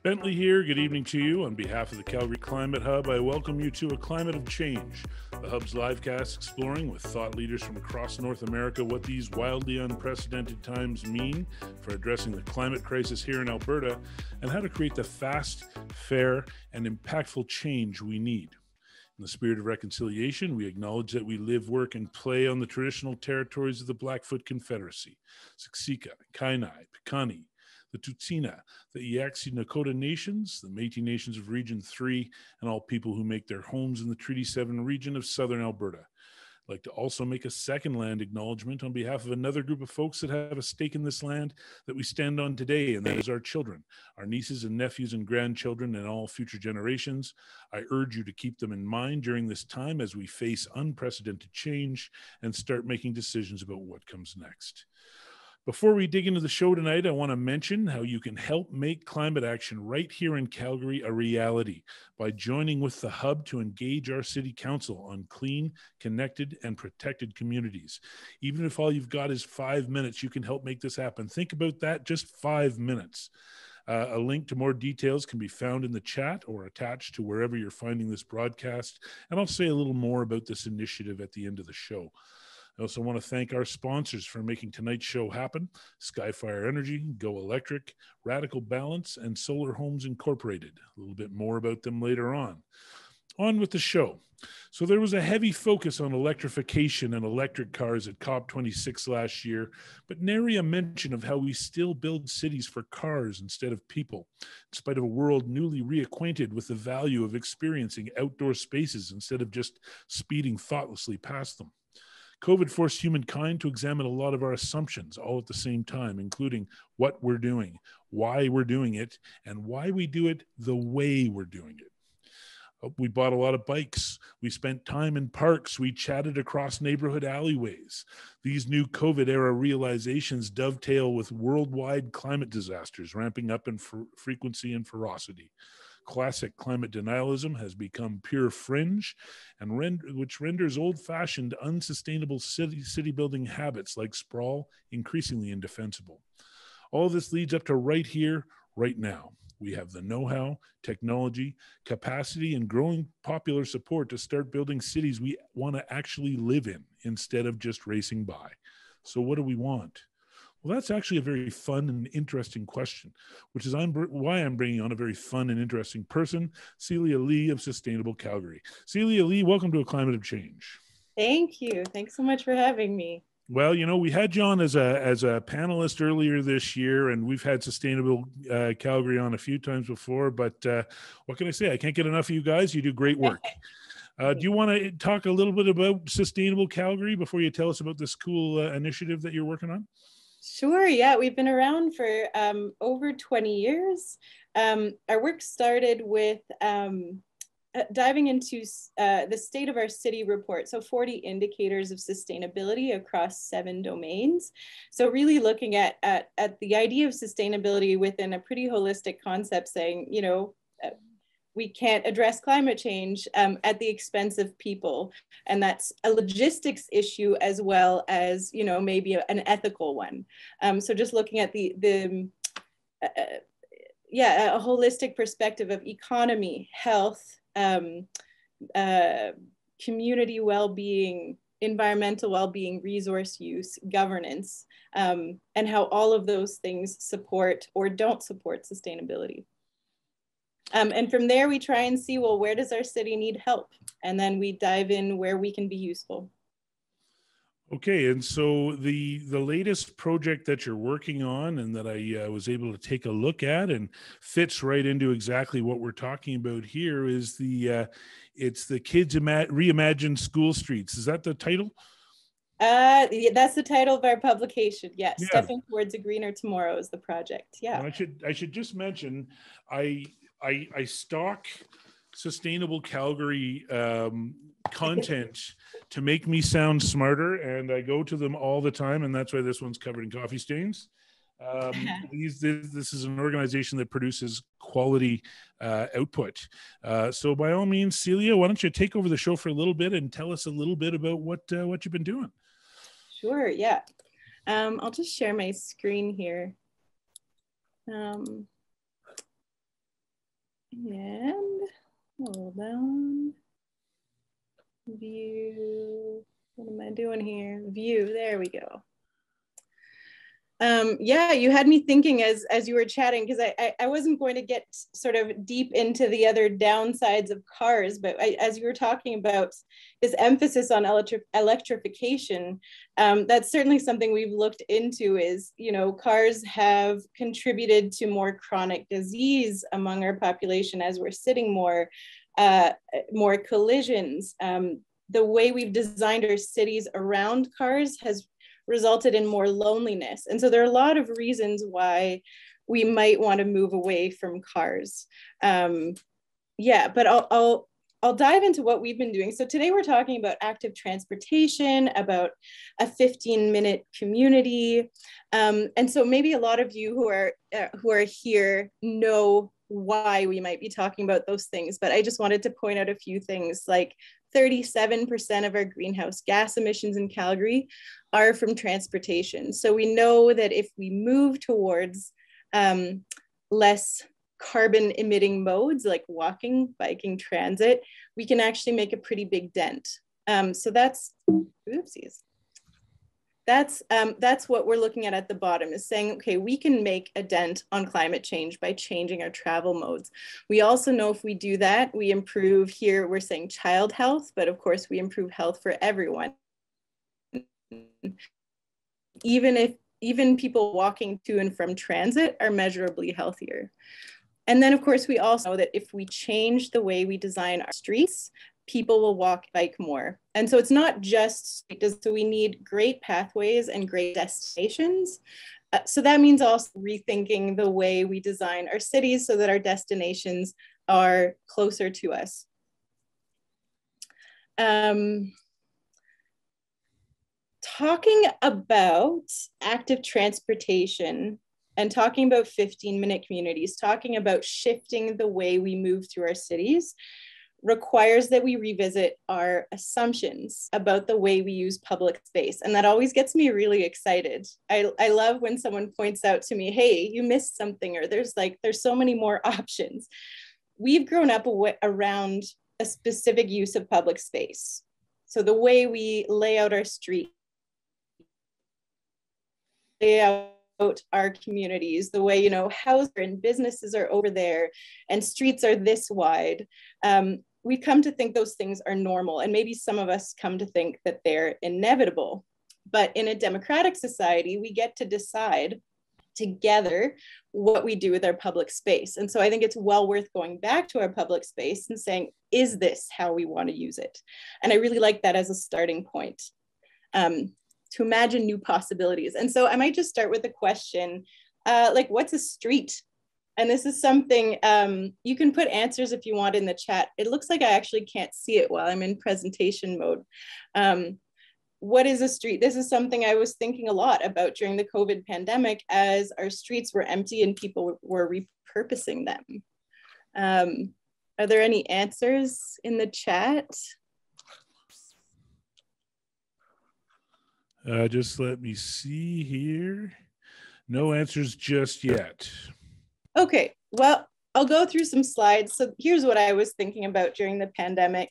Bentley here. Good evening to you. On behalf of the Calgary Climate Hub, I welcome you to A Climate of Change, the Hub's livecast exploring with thought leaders from across North America what these wildly unprecedented times mean for addressing the climate crisis here in Alberta and how to create the fast, fair, and impactful change we need. In the spirit of reconciliation, we acknowledge that we live, work, and play on the traditional territories of the Blackfoot Confederacy, Siksika, Kainai, Piikani, the Tsuut'ina, the Eyaksi Nakota Nations, the Métis Nations of Region 3, and all people who make their homes in the Treaty 7 region of Southern Alberta. I'd like to also make a second land acknowledgement on behalf of another group of folks that have a stake in this land that we stand on today, and that is our children, our nieces and nephews and grandchildren, and all future generations. I urge you to keep them in mind during this time as we face unprecedented change and start making decisions about what comes next. Before we dig into the show tonight, I want to mention how you can help make climate action right here in Calgary a reality by joining with the Hub to engage our City Council on clean, connected, and protected communities. Even if all you've got is 5 minutes, you can help make this happen. Think about that, just 5 minutes. A link to more details can be found in the chat or attached to wherever you're finding this broadcast. And I'll say a little more about this initiative at the end of the show. I also want to thank our sponsors for making tonight's show happen: Skyfire Energy, Go Electric, Radical Balance, and Solar Homes Incorporated. A little bit more about them later on. On with the show. So there was a heavy focus on electrification and electric cars at COP26 last year, but nary a mention of how we still build cities for cars instead of people, in spite of a world newly reacquainted with the value of experiencing outdoor spaces instead of just speeding thoughtlessly past them. COVID forced humankind to examine a lot of our assumptions all at the same time, including what we're doing, why we're doing it, and why we do it the way we're doing it. We bought a lot of bikes. We spent time in parks. We chatted across neighborhood alleyways. These new COVID-era realizations dovetail with worldwide climate disasters ramping up in frequency and ferocity. Classic climate denialism has become pure fringe, and which renders old-fashioned, unsustainable city building habits like sprawl increasingly indefensible. All this leads up to right here, right now. We have the know-how, technology, capacity, and growing popular support to start building cities we want to actually live in instead of just racing by. So what do we want? Well, that's actually a very fun and interesting question, which is why I'm bringing on a very fun and interesting person, Celia Lee of Sustainable Calgary. Celia Lee, welcome to A Climate of Change. Thank you. Thanks so much for having me. Well, you know, we had you on as a panelist earlier this year, and we've had Sustainable Calgary on a few times before, but what can I say? I can't get enough of you guys. You do great work. Do you want to talk a little bit about Sustainable Calgary before you tell us about this cool initiative that you're working on? Sure. Yeah, we've been around for over 20 years. Our work started with diving into the State of Our City report. So 40 indicators of sustainability across 7 domains. So really looking at the idea of sustainability within a pretty holistic concept, saying, you know, we can't address climate change at the expense of people. And that's a logistics issue as well as, you know, maybe an ethical one. So just looking at a holistic perspective of economy, health, community well-being, environmental well-being, resource use, governance, and how all of those things support or don't support sustainability. And from there, we try and see, well, where does our city need help? And then we dive in where we can be useful. Okay, and so the latest project that you're working on and that I was able to take a look at and fits right into exactly what we're talking about here is it's the Kids Reimagined School Streets. Is that the title? That's the title of our publication. Yes, yeah. Stepping Towards a Greener Tomorrow is the project. Yeah. Well, I should just mention I stalk Sustainable Calgary content to make me sound smarter, and I go to them all the time, and that's why this one's covered in coffee stains. This is an organization that produces quality output. So by all means, Celia, why don't you take over the show for a little bit and tell us a little bit about what you've been doing? Sure, yeah. I'll just share my screen here. And hold on. View. What am I doing here? View. There we go. Yeah, you had me thinking as you were chatting, because I wasn't going to get sort of deep into the other downsides of cars, but as you were talking about this emphasis on electrification, that's certainly something we've looked into. Is, you know, cars have contributed to more chronic disease among our population as we're sitting more, more collisions. The way we've designed our cities around cars has resulted in more loneliness. And so there are a lot of reasons why we might want to move away from cars. Yeah, but I'll dive into what we've been doing. So today we're talking about active transportation, about a 15-minute community. And so maybe a lot of you who are here know why we might be talking about those things, but I just wanted to point out a few things. Like 37% of our greenhouse gas emissions in Calgary are from transportation. So we know that if we move towards less carbon emitting modes like walking, biking, transit, we can actually make a pretty big dent. So that's, oopsies. That's what we're looking at the bottom, is saying, okay, we can make a dent on climate change by changing our travel modes. We also know if we do that, we improve, here we're saying child health, but of course we improve health for everyone. Even people walking to and from transit are measurably healthier. And then of course we also know that if we change the way we design our streets, people will walk, bike more. And so it's not just, so we need great pathways and great destinations. So that means also rethinking the way we design our cities so that our destinations are closer to us. Talking about active transportation and talking about 15-minute communities, talking about shifting the way we move through our cities, requires that we revisit our assumptions about the way we use public space. And that always gets me really excited. I love when someone points out to me, hey, you missed something, or there's so many more options. We've grown up around a specific use of public space. So the way we lay out our street, lay out our communities, the way, you know, houses and businesses are over there and streets are this wide. We come to think those things are normal, and maybe some of us come to think that they're inevitable. But in a democratic society, we get to decide together what we do with our public space. And so I think it's well worth going back to our public space and saying, is this how we want to use it? And I really like that as a starting point, to imagine new possibilities. And so I might just start with a question, like, what's a street? And this is something, you can put answers if you want in the chat. It looks like I actually can't see it while I'm in presentation mode. What is a street? This is something I was thinking a lot about during the COVID pandemic, as our streets were empty and people were repurposing them. Are there any answers in the chat? Just let me see here. No answers just yet. Okay, well, I'll go through some slides. So here's what I was thinking about during the pandemic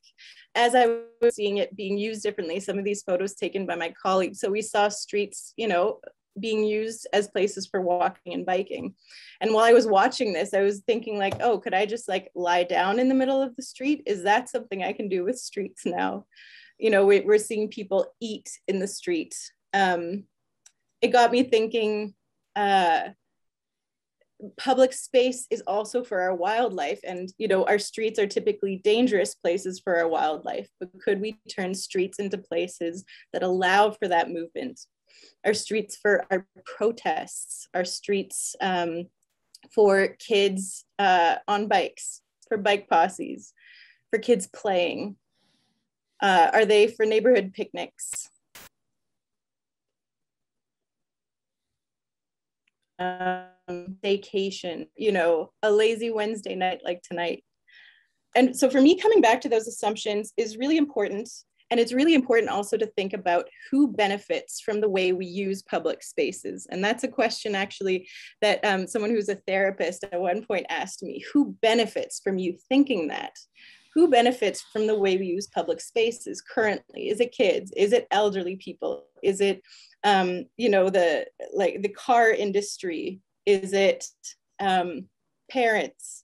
as I was seeing it being used differently. Some of these photos taken by my colleagues. So we saw streets, you know, being used as places for walking and biking. And while I was watching this, I was thinking like, oh, could I just like lie down in the middle of the street? Is that something I can do with streets now? You know, we're seeing people eat in the street. It got me thinking, public space is also for our wildlife, and you know, our streets are typically dangerous places for our wildlife, but could we turn streets into places that allow for that movement? Our streets for our protests, our streets for kids on bikes, for bike posses, for kids playing. Are they for neighborhood picnics? Vacation, you know, a lazy Wednesday night like tonight. And so for me, coming back to those assumptions is really important. And it's really important also to think about who benefits from the way we use public spaces. And that's a question actually that someone who's a therapist at one point asked me, who benefits from you thinking that? Who benefits from the way we use public spaces currently? Is it kids? Is it elderly people? Is it, you know, the car industry? Is it parents?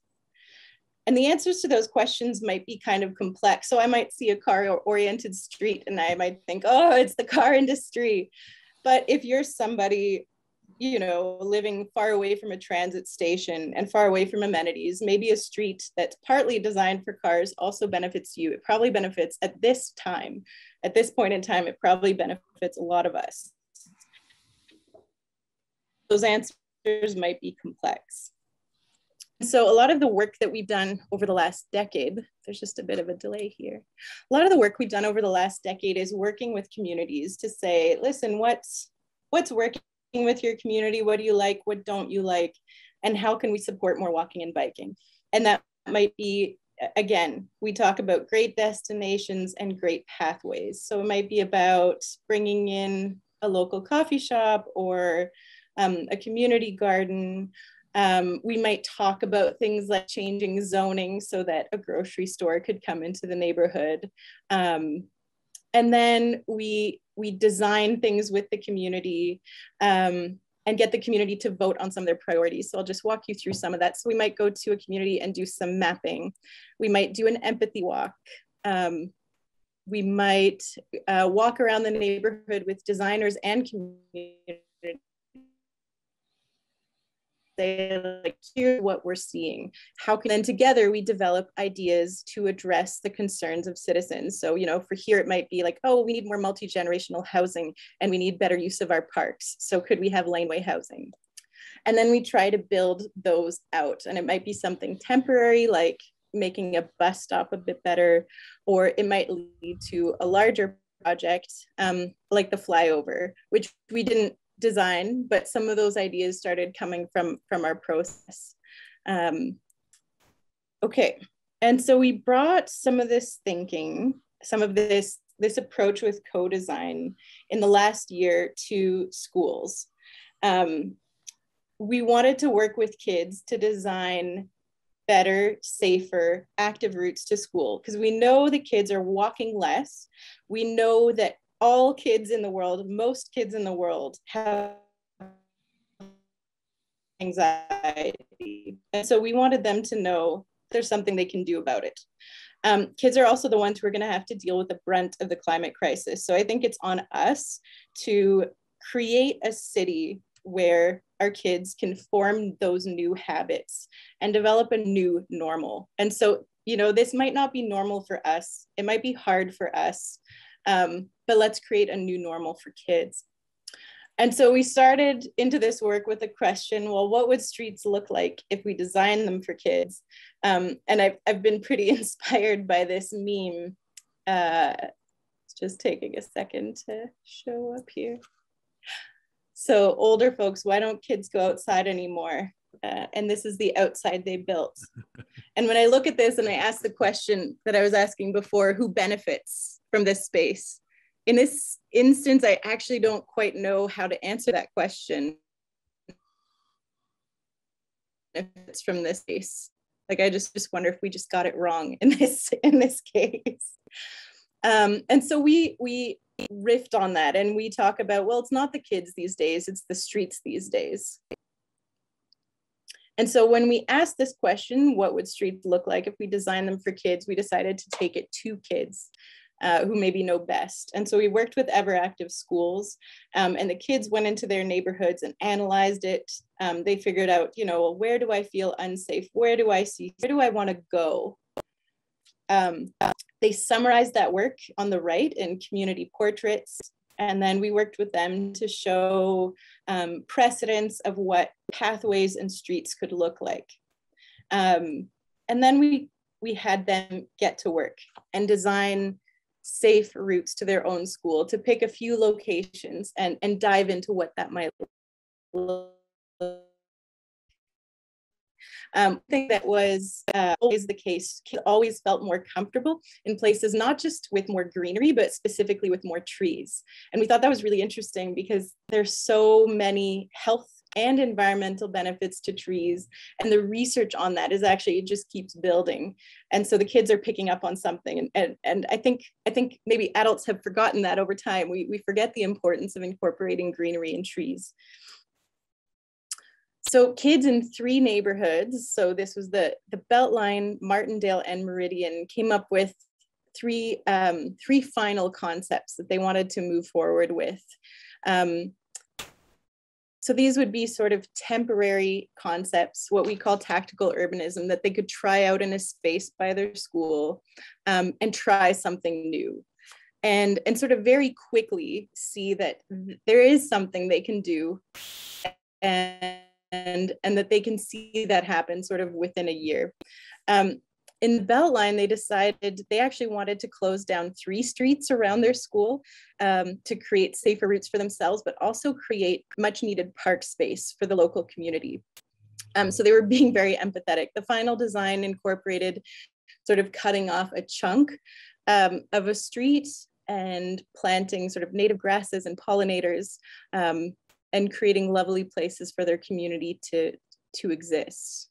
And the answers to those questions might be kind of complex. So I might see a car-oriented street and I might think, oh, it's the car industry. But if you're somebody, you know, living far away from a transit station and far away from amenities, maybe a street that's partly designed for cars also benefits you. It probably benefits at this time. At this point in time, it probably benefits a lot of us. Those answers might be complex. So a lot of the work that we've done over the last decade, there's just a bit of a delay here. A lot of the work we've done over the last decade is working with communities to say, listen, what's working with your community? What do you like? What don't you like? And how can we support more walking and biking? And that might be, again, we talk about great destinations and great pathways. So it might be about bringing in a local coffee shop or a community garden. We might talk about things like changing zoning so that a grocery store could come into the neighborhood. And then we design things with the community and get the community to vote on some of their priorities. So I'll just walk you through some of that. So we might go to a community and do some mapping. We might do an empathy walk. We might walk around the neighborhood with designers and community. Say, like, here's what we're seeing. How can then together we develop ideas to address the concerns of citizens? So, you know, for here it might be like, oh, we need more multi-generational housing and we need better use of our parks. So could we have laneway housing? And then we try to build those out. And it might be something temporary, like making a bus stop a bit better, or it might lead to a larger project like the flyover, which we didn't design, but some of those ideas started coming from our process. Okay, and so we brought some of this thinking, some of this approach with co-design in the last year to schools. We wanted to work with kids to design better, safer, active routes to school, because we know the kids are walking less. We know that all kids in the world, most kids in the world have anxiety. And so we wanted them to know there's something they can do about it. Kids are also the ones who are going to have to deal with the brunt of the climate crisis. So I think it's on us to create a city where our kids can form those new habits and develop a new normal. And so, you know, this might not be normal for us. It might be hard for us. But let's create a new normal for kids. And so we started into this work with a question, well, what would streets look like if we designed them for kids? And I've been pretty inspired by this meme. It's just taking a second to show up here. So older folks, why don't kids go outside anymore? And this is the outside they built. And when I look at this and I ask the question that I was asking before, who benefits from this space? In this instance, I actually don't quite know how to answer that question. If it's from this space, like I just wonder if we just got it wrong in this case. And so we riffed on that and we talk about, well, it's not the kids these days, it's the streets these days. And so when we asked this question, what would streets look like if we designed them for kids, we decided to take it to kids who maybe know best. And so we worked with Everactive schools and the kids went into their neighborhoods and analyzed it. They figured out, you know, where do I feel unsafe? Where do I want to go? They summarized that work on the right in community portraits. And then we worked with them to show precedents of what pathways and streets could look like. And then we had them get to work and design safe routes to their own school, to pick a few locations and dive into what that might look like. I think that was always the case. Kids always felt more comfortable in places, not just with more greenery, but specifically with more trees. And we thought that was really interesting because there's so many health and environmental benefits to trees. And the research on that is actually, it just keeps building. And so the kids are picking up on something. And I think maybe adults have forgotten that over time. We forget the importance of incorporating greenery and trees. So kids in 3 neighborhoods, so this was the Beltline, Martindale, and Meridian, came up with three final concepts that they wanted to move forward with. So these would be sort of temporary concepts, what we call tactical urbanism, that they could try out in a space by their school and try something new. And sort of very quickly see that there is something they can do and that they can see that happen sort of within a year. In the Beltline, they decided they actually wanted to close down 3 streets around their school to create safer routes for themselves, but also create much needed park space for the local community. So they were being very empathetic. The final design incorporated sort of cutting off a chunk of a street and planting sort of native grasses and pollinators and creating lovely places for their community to exist.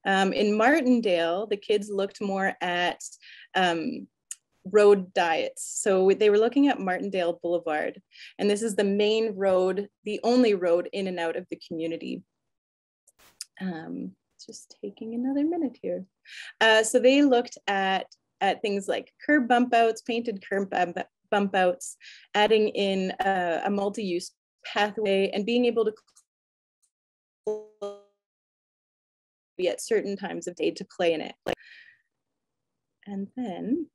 In Martindale, the kids looked more at road diets. So they were looking at Martindale Boulevard, and this is the main road, the only road in and out of the community. Just taking another minute here. So they looked at things like curb bump outs, painted curb bump outs, adding in a multi-use pathway, and being able to be at certain times of day to play in it. And then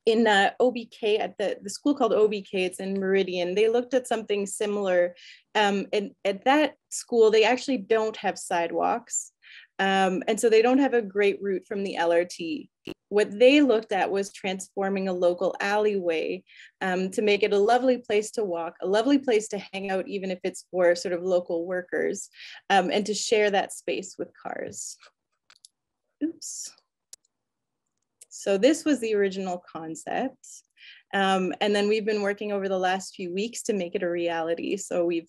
in OBK, at the school called OBK, it's in Meridian, they looked at something similar. And at that school, they actually don't have sidewalks. And so they don't have a great route from the LRT. What they looked at was transforming a local alleyway to make it a lovely place to walk, a lovely place to hang out, even if it's for sort of local workers, and to share that space with cars. Oops. So this was the original concept. And then we've been working over the last few weeks to make it a reality. So we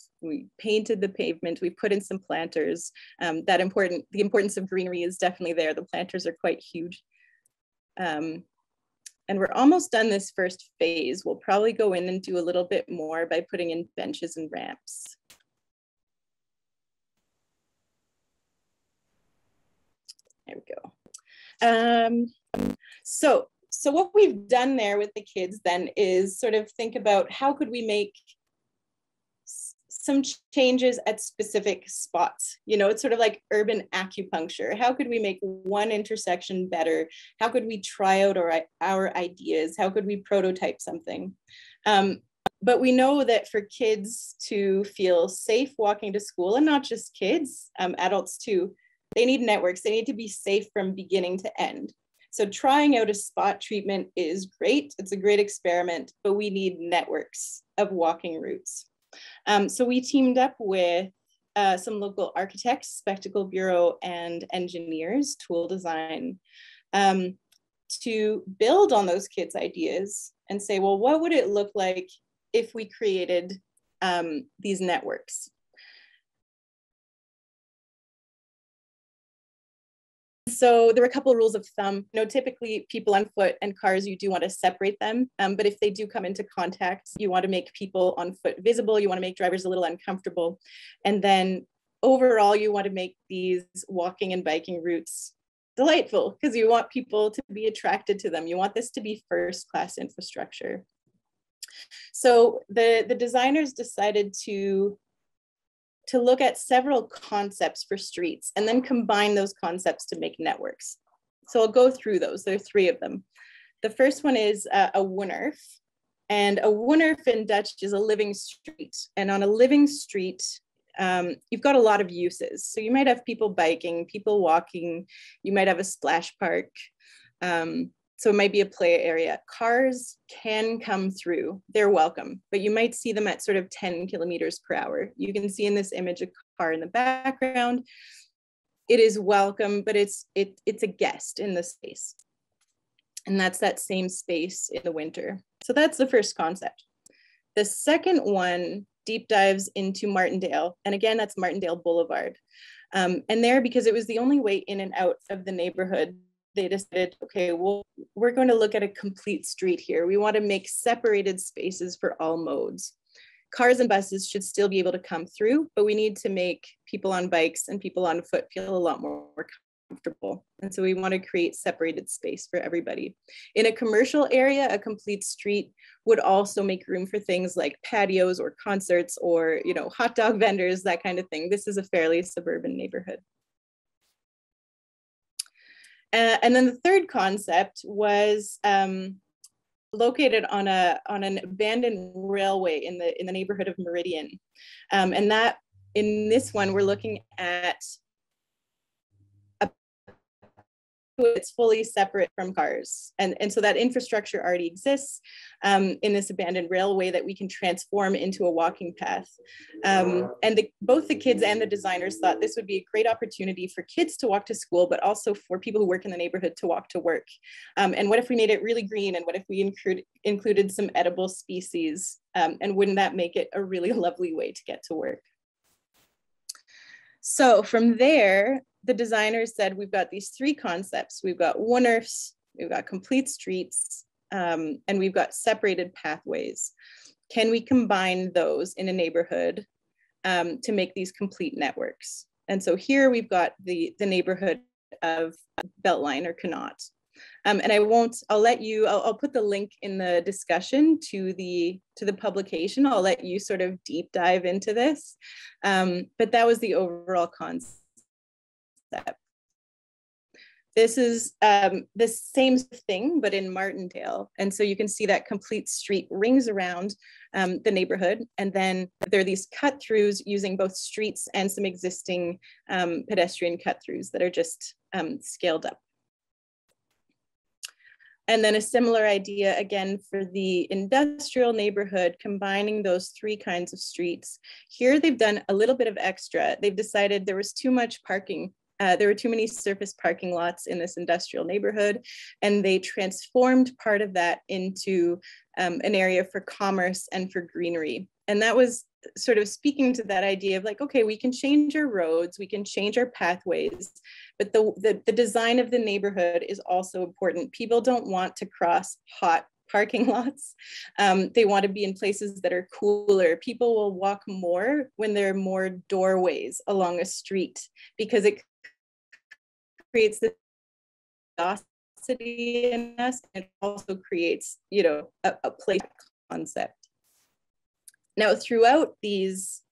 painted the pavement, we put in some planters. The importance of greenery is definitely there. The planters are quite huge. And we're almost done this first phase. We'll probably go in and do a little bit more by putting in benches and ramps. There we go. So what we've done there with the kids then is sort of think about how could we make some changes at specific spots. You know, it's sort of like urban acupuncture. How could we make one intersection better? How could we try out our ideas? How could we prototype something? But we know that for kids to feel safe walking to school, and not just kids, adults too, they need networks. They need to be safe from beginning to end. So trying out a spot treatment is great. It's a great experiment, but we need networks of walking routes. So we teamed up with some local architects, Spectacle Bureau, and engineers, Tool Design, to build on those kids' ideas and say, well, what would it look like if we created these networks? So there were a couple of rules of thumb. You know, typically people on foot and cars, you do want to separate them. But if they do come into contact, you want to make people on foot visible. You want to make drivers a little uncomfortable. And then overall, you want to make these walking and biking routes delightful because you want people to be attracted to them. You want this to be first-class infrastructure. So the designers decided to look at several concepts for streets and then combine those concepts to make networks. So I'll go through those. There are 3 of them. The first one is a woonerf. And a woonerf in Dutch is a living street. And on a living street, you've got a lot of uses. So you might have people biking, people walking, you might have a splash park. So it might be a play area. Cars can come through, they're welcome, but you might see them at sort of 10 kilometers per hour. You can see in this image a car in the background. it is welcome, but it's a guest in the space. And that's that same space in the winter. So that's the first concept. The second one deep dives into Martindale. And again, that's Martindale Boulevard. And there, because it was the only way in and out of the neighborhood, they decided, okay, well, we're going to look at a complete street here. We want to make separated spaces for all modes. Cars and buses should still be able to come through, but we need to make people on bikes and people on foot feel a lot more comfortable. And so we want to create separated space for everybody. In a commercial area, a complete street would also make room for things like patios or concerts or, you know, hot dog vendors, that kind of thing. This is a fairly suburban neighborhood. And then the third concept was located on an abandoned railway in the neighborhood of Meridian. And that, in this one, we're looking at it's fully separate from cars. And so that infrastructure already exists in this abandoned railway that we can transform into a walking path. And both the kids and the designers thought this would be a great opportunity for kids to walk to school, but also for people who work in the neighborhood to walk to work. And what if we made it really green? And what if we included some edible species? And wouldn't that make it a really lovely way to get to work? So from there, the designers said, we've got these three concepts. We've got one-earths, we've got complete streets, and we've got separated pathways. Can we combine those in a neighborhood to make these complete networks? And so here we've got the neighborhood of Beltline or Connaught. And I'll put the link in the discussion to the publication. I'll let you sort of deep dive into this. But that was the overall concept. This is the same thing, but in Martindale. And so you can see that complete street rings around the neighborhood. And then there are these cut throughs using both streets and some existing pedestrian cut throughs that are just scaled up. And then a similar idea, again, for the industrial neighborhood, combining those three kinds of streets. Here, they've done a little bit of extra. They've decided there was too much parking. There were too many surface parking lots in this industrial neighborhood, and they transformed part of that into an area for commerce and for greenery. And that was sort of speaking to that idea of like, okay, we can change our roads, we can change our pathways, but the design of the neighborhood is also important. People don't want to cross hot parking lots. They want to be in places that are cooler. People will walk more when there are more doorways along a street because it creates the curiosity in us, and it also creates, you know, a place concept. Now, throughout these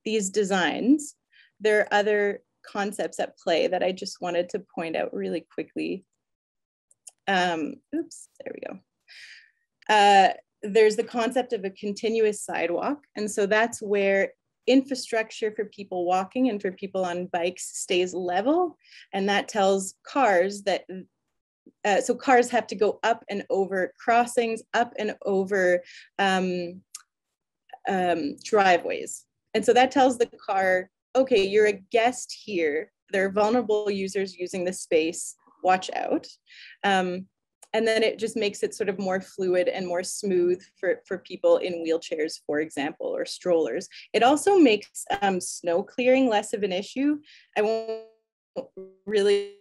designs, there are other concepts at play that I just wanted to point out really quickly. Oops, there we go. There's the concept of a continuous sidewalk. And so that's where infrastructure for people walking and for people on bikes stays level. And that tells cars that, so cars have to go up and over crossings, up and over driveways. And so that tells the car, okay, you're a guest here. There are vulnerable users using the space, watch out. And then it just makes it sort of more fluid and more smooth for people in wheelchairs, for example, or strollers. It also makes snow clearing less of an issue. I won't really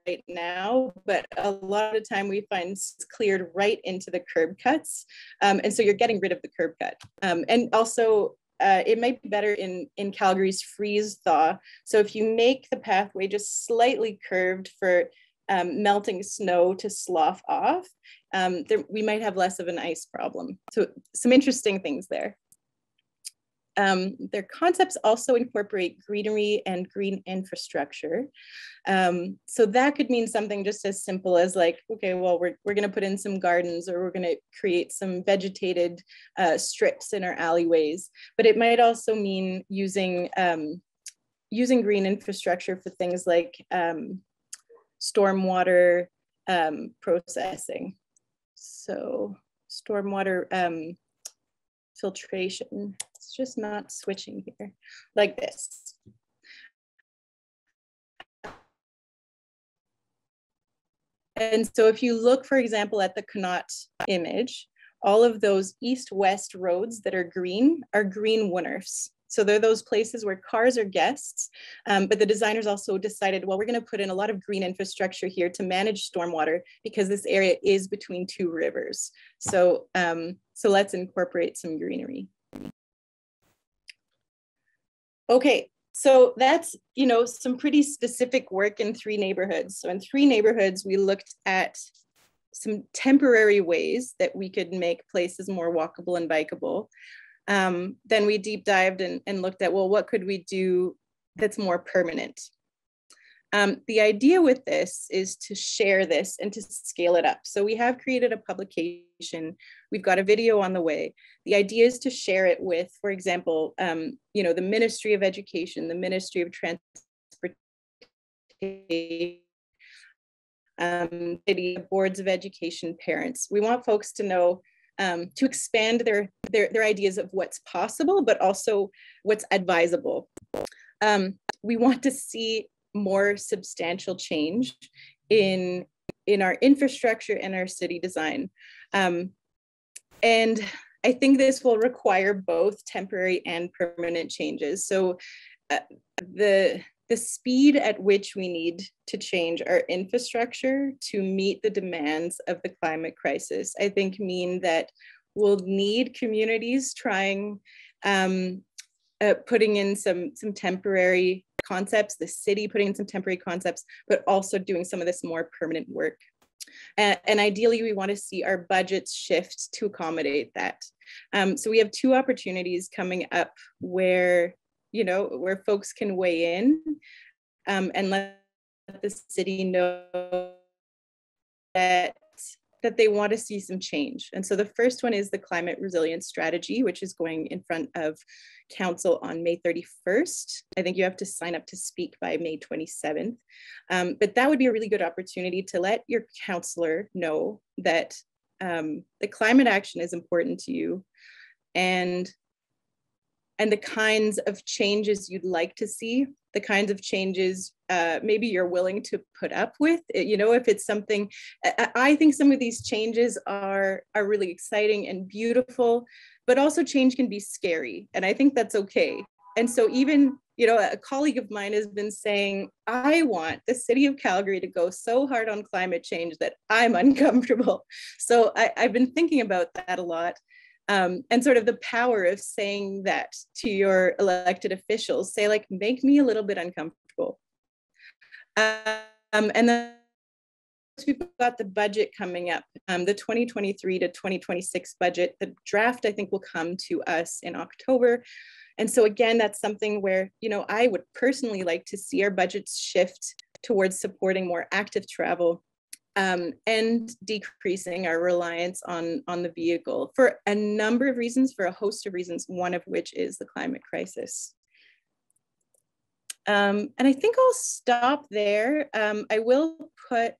right now, but a lot of the time we find it's cleared right into the curb cuts. And so you're getting rid of the curb cut. And also, it might be better in Calgary's freeze thaw. So if you make the pathway just slightly curved for melting snow to slough off, we might have less of an ice problem. So some interesting things there. Their concepts also incorporate greenery and green infrastructure. So that could mean something just as simple as like, okay, well, we're going to put in some gardens, or we're going to create some vegetated strips in our alleyways. But it might also mean using green infrastructure for things like stormwater processing. So stormwater filtration. It's just not switching here like this. And so if you look, for example, at the Connaught image, all of those east-west roads that are green Wooners. So they're those places where cars are guests, but the designers also decided, well, we're going to put in a lot of green infrastructure here to manage stormwater because this area is between two rivers. So, so let's incorporate some greenery. Okay, so that's, you know, some pretty specific work in 3 neighborhoods. So in 3 neighborhoods, we looked at some temporary ways that we could make places more walkable and bikeable. Then we deep dived and looked at, well, what could we do that's more permanent? The idea with this is to share this and to scale it up. So we have created a publication. We've got a video on the way. The idea is to share it with, for example, you know, the Ministry of Education, the Ministry of Transportation, city boards of education, parents. We want folks to know, to expand their ideas of what's possible, but also what's advisable. We want to see more substantial change in our infrastructure and our city design. And I think this will require both temporary and permanent changes. So the speed at which we need to change our infrastructure to meet the demands of the climate crisis, I think mean that we'll need communities trying, putting in some temporary concepts, the city putting in some temporary concepts, but also doing some of this more permanent work. And ideally, we want to see our budgets shift to accommodate that. So we have 2 opportunities coming up where, you know, where folks can weigh in and let the city know that they want to see some change. And so the first one is the climate resilience strategy, which is going in front of council on May 31st. I think you have to sign up to speak by May 27th. But that would be a really good opportunity to let your councillor know that the climate action is important to you, and the kinds of changes you'd like to see, the kinds of changes maybe you're willing to put up with. You know, if it's something, I think some of these changes are really exciting and beautiful, but also change can be scary. And I think that's okay. And so even, you know, a colleague of mine has been saying, I want the city of Calgary to go so hard on climate change that I'm uncomfortable. So I've been thinking about that a lot. And sort of the power of saying that to your elected officials, say like, make me a little bit uncomfortable. And then we've got the budget coming up, the 2023 to 2026 budget. The draft, I think, will come to us in October. And so again, that's something where, you know, I would personally like to see our budgets shift towards supporting more active travel, and decreasing our reliance on the vehicle for a number of reasons, for a host of reasons, one of which is the climate crisis. And I think I'll stop there. I will put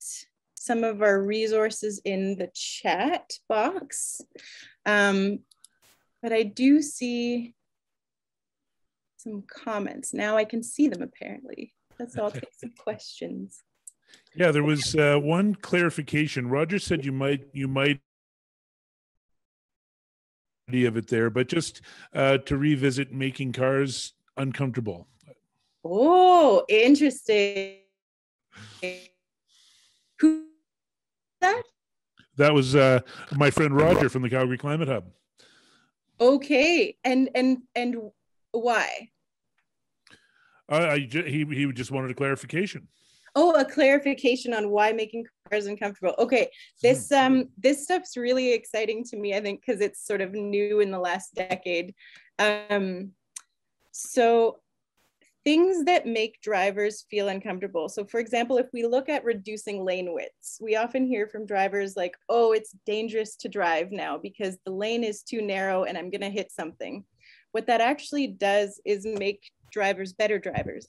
some of our resources in the chat box, but I do see some comments. Now I can see them apparently. So I'll take some questions. Yeah, there was one clarification. Roger said you might of it there, but just to revisit making cars uncomfortable. Oh, interesting. Who that? That was my friend Roger from the Calgary Climate Hub. Okay, and why? He just wanted a clarification. Oh, a clarification on why making cars uncomfortable. Okay, this stuff's really exciting to me, I think, because it's sort of new in the last decade. So things that make drivers feel uncomfortable. So for example, if we look at reducing lane widths, we often hear from drivers like, oh, it's dangerous to drive now because the lane is too narrow and I'm gonna hit something. What that actually does is make drivers better drivers.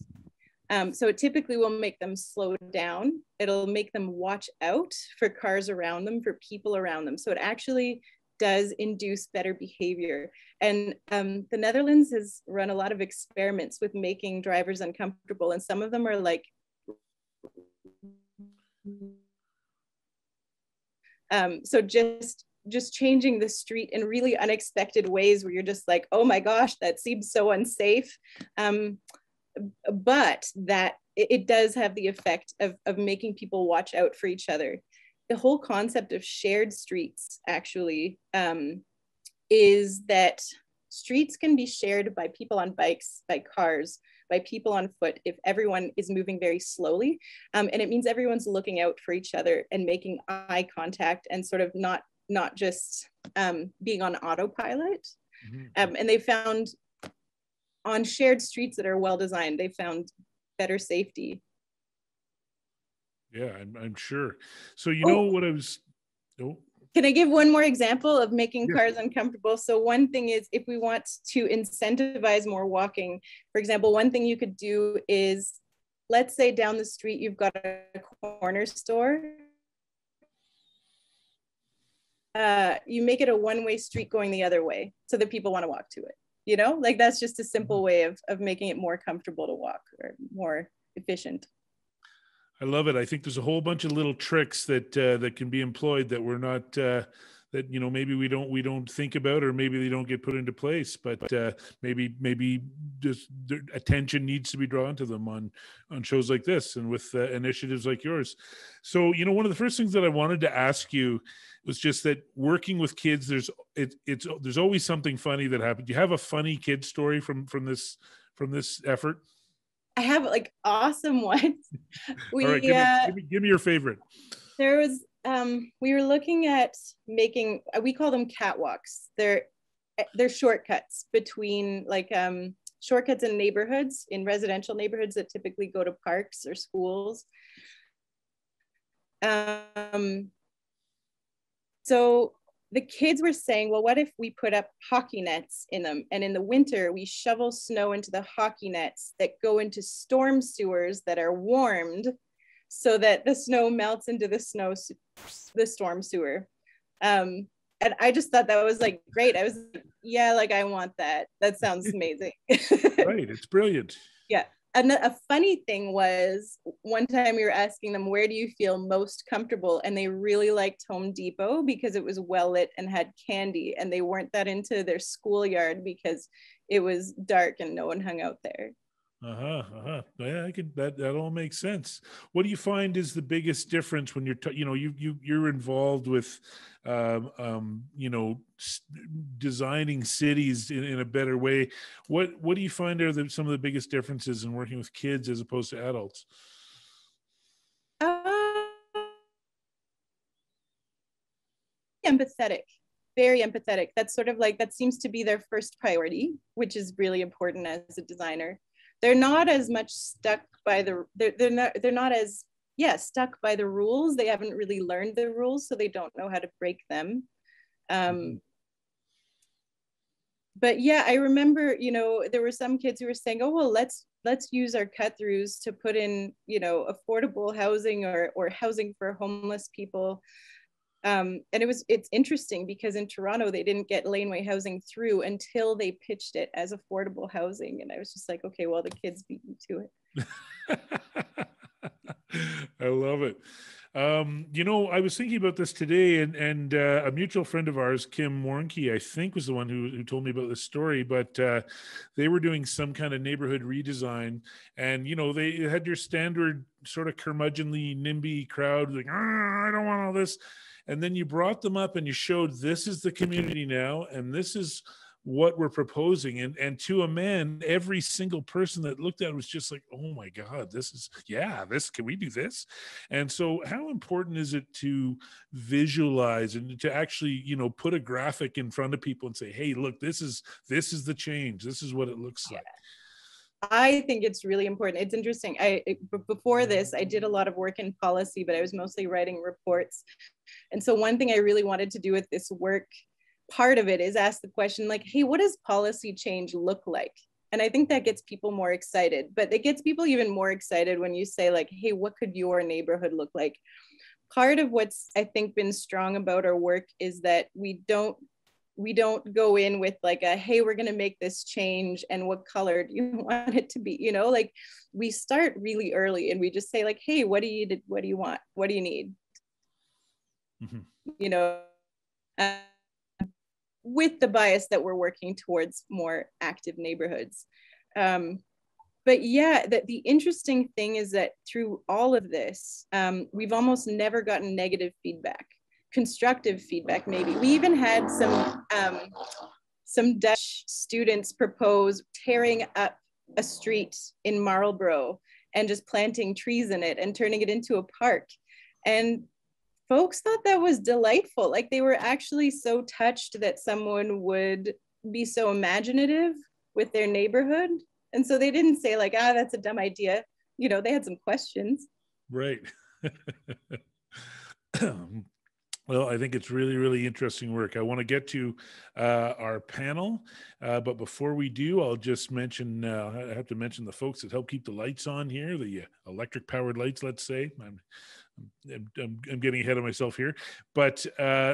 So it typically will make them slow down. It'll make them watch out for cars around them, for people around them. So it actually does induce better behavior. And the Netherlands has run a lot of experiments with making drivers uncomfortable. And some of them are like So just changing the street in really unexpected ways where you're just like, oh my gosh, that seems so unsafe. But that it does have the effect of making people watch out for each other. The whole concept of shared streets actually is that streets can be shared by people on bikes, by cars, by people on foot, if everyone is moving very slowly. And it means everyone's looking out for each other and making eye contact and sort of not just being on autopilot. And they found on shared streets that are well designed, they found better safety. Yeah, I'm sure. So you know what I was, Can I give one more example of making cars uncomfortable? So one thing is, if we want to incentivize more walking, for example, one thing you could do is, let's say down the street, you've got a corner store. You make it a one-way street going the other way so that people want to walk to it. You know, like that's just a simple way of making it more comfortable to walk or more efficient. I love it. I think there's a whole bunch of little tricks that that can be employed that we're not that maybe we don't think about, or maybe they don't get put into place. But maybe just attention needs to be drawn to them on shows like this and with initiatives like yours. So one of the first things that I wanted to ask you was just that working with kids, there's always something funny that happened. Do you have a funny kid story from this effort? I have like awesome ones. All right, give me your favorite. There was, we were looking at making, we call them catwalks. They're shortcuts between shortcuts in neighborhoods, in residential neighborhoods that typically go to parks or schools. So the kids were saying, well, what if we put up hockey nets in them? And in the winter, we shovel snow into the hockey nets that go into storm sewers that are warmed so that the snow melts into the storm sewer. And I just thought that was like great. I was like, yeah, like I want that. That sounds amazing. Right, it's brilliant. Yeah. And a funny thing was, one time we were asking them, where do you feel most comfortable? And they really liked Home Depot because it was well lit and had candy, and they weren't that into their schoolyard because it was dark and no one hung out there. Yeah, that all makes sense. What do you find is the biggest difference when you're involved with designing cities in a better way? What do you find are some of the biggest differences in working with kids as opposed to adults? Empathetic, very empathetic. That's sort of like, that seems to be their first priority, which is really important as a designer. They're not as much stuck by they're not as stuck by the rules. They haven't really learned the rules, so they don't know how to break them. But yeah, I remember, there were some kids who were saying, oh, well, let's use our cut-throughs to put in, affordable housing or housing for homeless people. And it's interesting because in Toronto, they didn't get laneway housing through until they pitched it as affordable housing. And I was just like, okay, well, the kids beat me to it. I love it. I was thinking about this today, and a mutual friend of ours, Kim Warnke, I think was the one who told me about this story, but they were doing some kind of neighborhood redesign, and, they had your standard sort of curmudgeonly, NIMBY crowd, like, I don't want all this. And then you brought them up and you showed, this is the community now, and this is what we're proposing. And to a man, every single person that looked at it was just like, oh my God, can we do this? And so how important is it to visualize and to actually, put a graphic in front of people and say, hey, look, this is the change. This is what it looks like. I think it's really important. It's interesting. Before this, I did a lot of work in policy, but I was mostly writing reports. And so one thing I really wanted to do with this work, part of it is ask the question, like, hey, what does policy change look like? And I think that gets people more excited, but it gets people even more excited when you say, like, hey, what could your neighborhood look like? Part of what's, I think, been strong about our work is that we don't go in with like hey, we're going to make this change, and what color do you want it to be? Like, we start really early and we just say, like, hey, what do you want? What do you need? you know, with the bias that we're working towards more active neighborhoods. But yeah, the interesting thing is that through all of this, we've almost never gotten negative feedback, constructive feedback maybe. We even had some Dutch students propose tearing up a street in Marlborough and just planting trees in it and turning it into a park. And folks thought that was delightful. Like, they were actually so touched that someone would be so imaginative with their neighborhood. And so they didn't say like, ah, that's a dumb idea. You know, they had some questions. Right. Well, I think it's really, really interesting work. I want to get to our panel, but before we do, I'll just mention, I have to mention the folks that help keep the lights on here, the electric powered lights, let's say. I'm getting ahead of myself here, but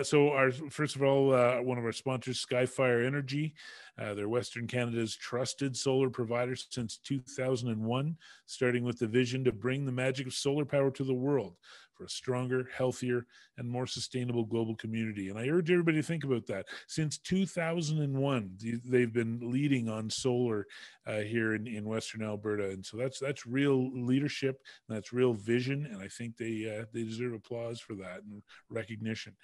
so first of all, one of our sponsors, Skyfire Energy. They're Western Canada's trusted solar provider since 2001, starting with the vision to bring the magic of solar power to the world for a stronger, healthier, and more sustainable global community. And I urge everybody to think about that. Since 2001, they've been leading on solar here in Western Alberta. And so that's real leadership, and that's real vision. And I think they deserve applause for that and recognition.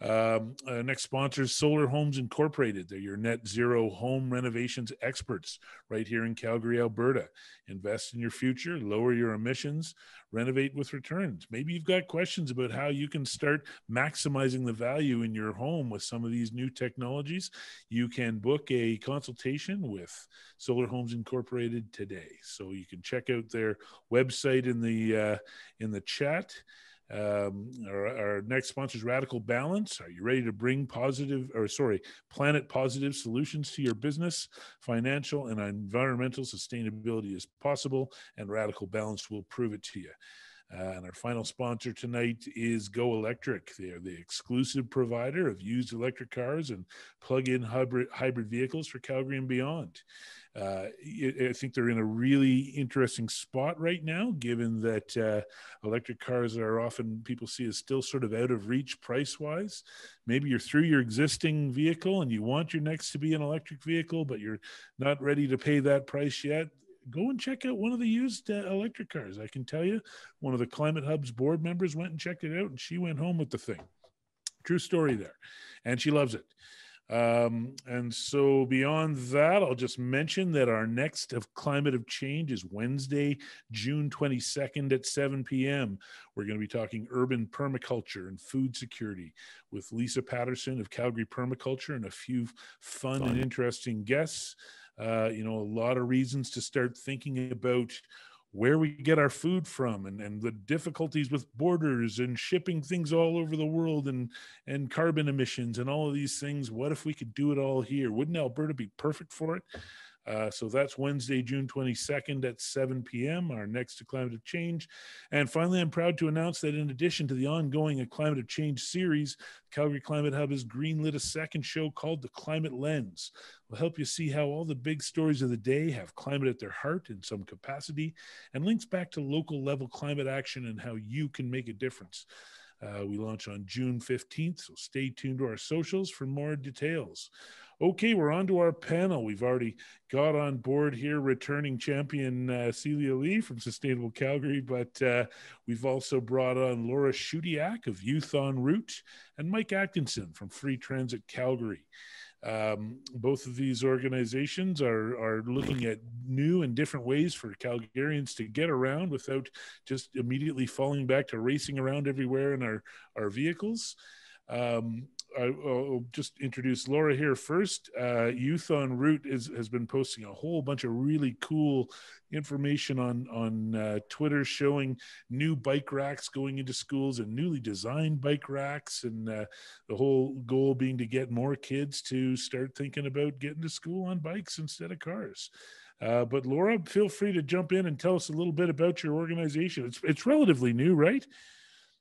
Next sponsor is Solar Homes Incorporated. They're your net zero home renovations experts right here in Calgary, Alberta. Invest in your future, lower your emissions, renovate with returns. Maybe you've got questions about how you can start maximizing the value in your home with some of these new technologies. You can book a consultation with Solar Homes Incorporated today. So you can check out their website in the chat. Our next sponsor is Radical Balance. Are you ready to bring planet positive solutions to your business? Financial and environmental sustainability is possible, and Radical Balance will prove it to you. And our final sponsor tonight is Go Electric. They are the exclusive provider of used electric cars and plug-in hybrid vehicles for Calgary and beyond. I think they're in a really interesting spot right now, given that electric cars are often, people see as still sort of out of reach price-wise. Maybe you're through your existing vehicle and you want your next to be an electric vehicle, but you're not ready to pay that price yet. Go and check out one of the used electric cars. I can tell you, one of the Climate Hub's board members went and checked it out, and she went home with the thing. True story there. And she loves it. And so beyond that, I'll just mention that our next of Climate of Change is Wednesday, June 22nd at 7 p.m. We're going to be talking urban permaculture and food security with Lisa Patterson of Calgary Permaculture and a few fun and interesting guests. A lot of reasons to start thinking about where we get our food from and the difficulties with borders and shipping things all over the world and carbon emissions and all of these things. What if we could do it all here? Wouldn't Alberta be perfect for it? So that's Wednesday, June 22nd at 7 p.m., our next to Climate of Change. And finally, I'm proud to announce that in addition to the ongoing Climate of Change series, Calgary Climate Hub has greenlit a second show called The Climate Lens. We'll help you see how all the big stories of the day have climate at their heart in some capacity, and links back to local level climate action and how you can make a difference. We launch on June 15th, so stay tuned to our socials for more details. Okay, we're on to our panel. We've already got on board here returning champion Celia Lee from Sustainable Calgary, but we've also brought on Laura Shudiak of Youth en Route and Mike Atkinson from Free Transit Calgary. Both of these organizations are looking at new and different ways for Calgarians to get around without just immediately falling back to racing around everywhere in our vehicles. I'll just introduce Laura here first. Youth en Route has been posting a whole bunch of really cool information on Twitter showing new bike racks going into schools and newly designed bike racks, and the whole goal being to get more kids to start thinking about getting to school on bikes instead of cars. But Laura, feel free to jump in and tell us a little bit about your organization. It's relatively new, right?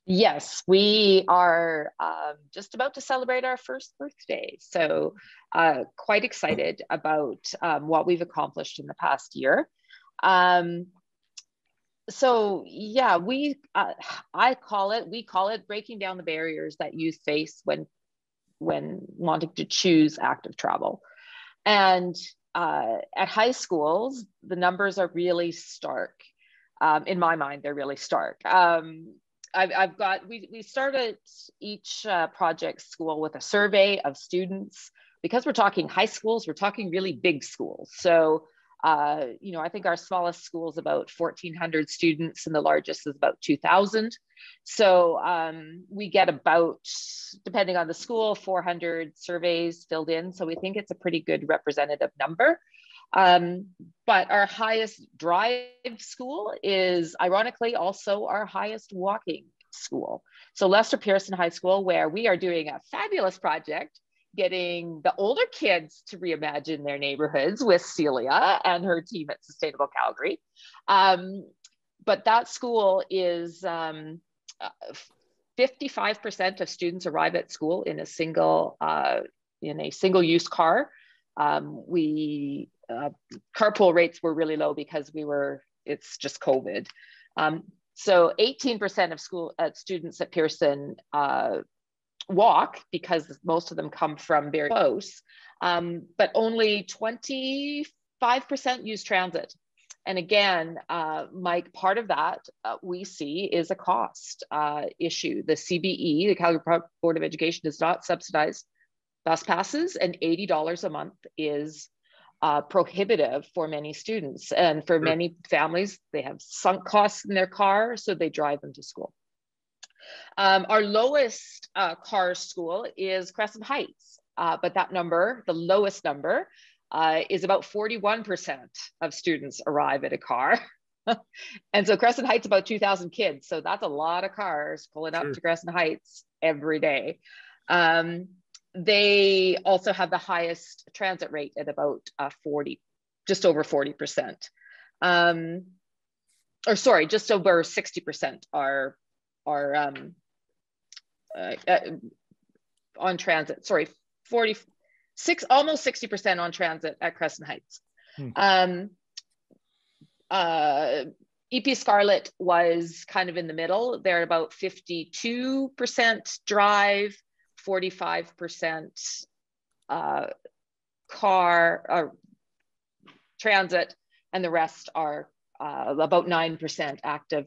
Yes, we are just about to celebrate our first birthday. So quite excited about what we've accomplished in the past year. So yeah, we call it breaking down the barriers that youth face when wanting to choose active travel. And at high schools, the numbers are really stark. In my mind, they're really stark. We started each project school with a survey of students. Because we're talking high schools, we're talking really big schools. So, I think our smallest school is about 1,400 students and the largest is about 2,000. So we get about, depending on the school, 400 surveys filled in. So we think it's a pretty good representative number. But our highest drive school is ironically also our highest walking school. So Lester Pearson High School, where we are doing a fabulous project, getting the older kids to reimagine their neighborhoods with Celia and her team at Sustainable Calgary. But that school is 55% of students arrive at school in a single use car. Carpool rates were really low because it's just COVID. So 18% of students at Pearson walk because most of them come from very close, but only 25% use transit. And again, Mike, part of that we see is a cost issue. The CBE, the Calgary Board of Education, does not subsidize bus passes, and $80 a month is prohibitive for many students. And for many families, they have sunk costs in their car, so they drive them to school. Our lowest car school is Crescent Heights, but that number, the lowest number, is about 41% of students arrive at a car. And so Crescent Heights, about 2,000 kids. So that's a lot of cars pulling up to Crescent Heights every day. They also have the highest transit rate at about just over 40%. Or sorry, just over 60% are on transit. Sorry, almost 60% on transit at Crescent Heights. EP Scarlett was kind of in the middle. They're about 52% drive, 45% car transit, and the rest are about 9% active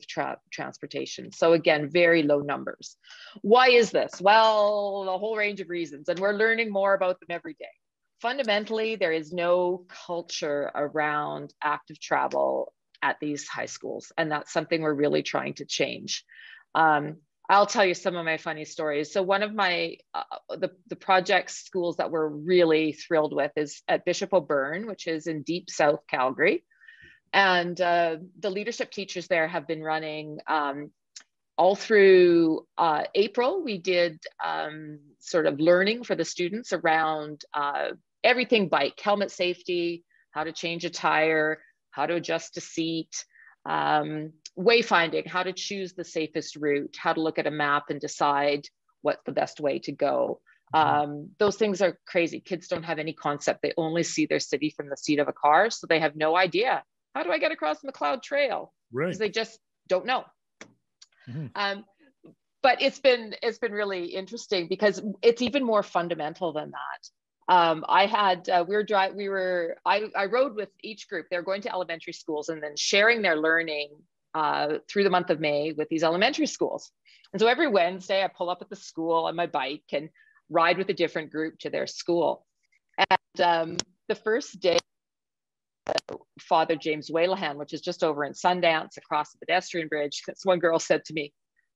transportation. So again, very low numbers. Why is this? Well, a whole range of reasons, and we're learning more about them every day. Fundamentally, there is no culture around active travel at these high schools, and that's something we're really trying to change. I'll tell you some of my funny stories. So one of my, the project schools that we're really thrilled with is at Bishop O'Byrne, which is in deep South Calgary. And the leadership teachers there have been running all through April. We did sort of learning for the students around everything bike, helmet safety, how to change a tire, how to adjust a seat, wayfinding, how to choose the safest route, how to look at a map and decide what's the best way to go. Those things are crazy. Kids don't have any concept. They only see their city from the seat of a car. So they have no idea. How do I get across the McLeod Trail? Because they just don't know. But it's been really interesting because it's even more fundamental than that. I rode with each group. They're going to elementary schools and then sharing their learning through the month of May with these elementary schools. And so every Wednesday I pull up at the school on my bike and ride with a different group to their school. And the first day, Father James Whalehan, which is just over in Sundance across the pedestrian bridge, this one girl said to me,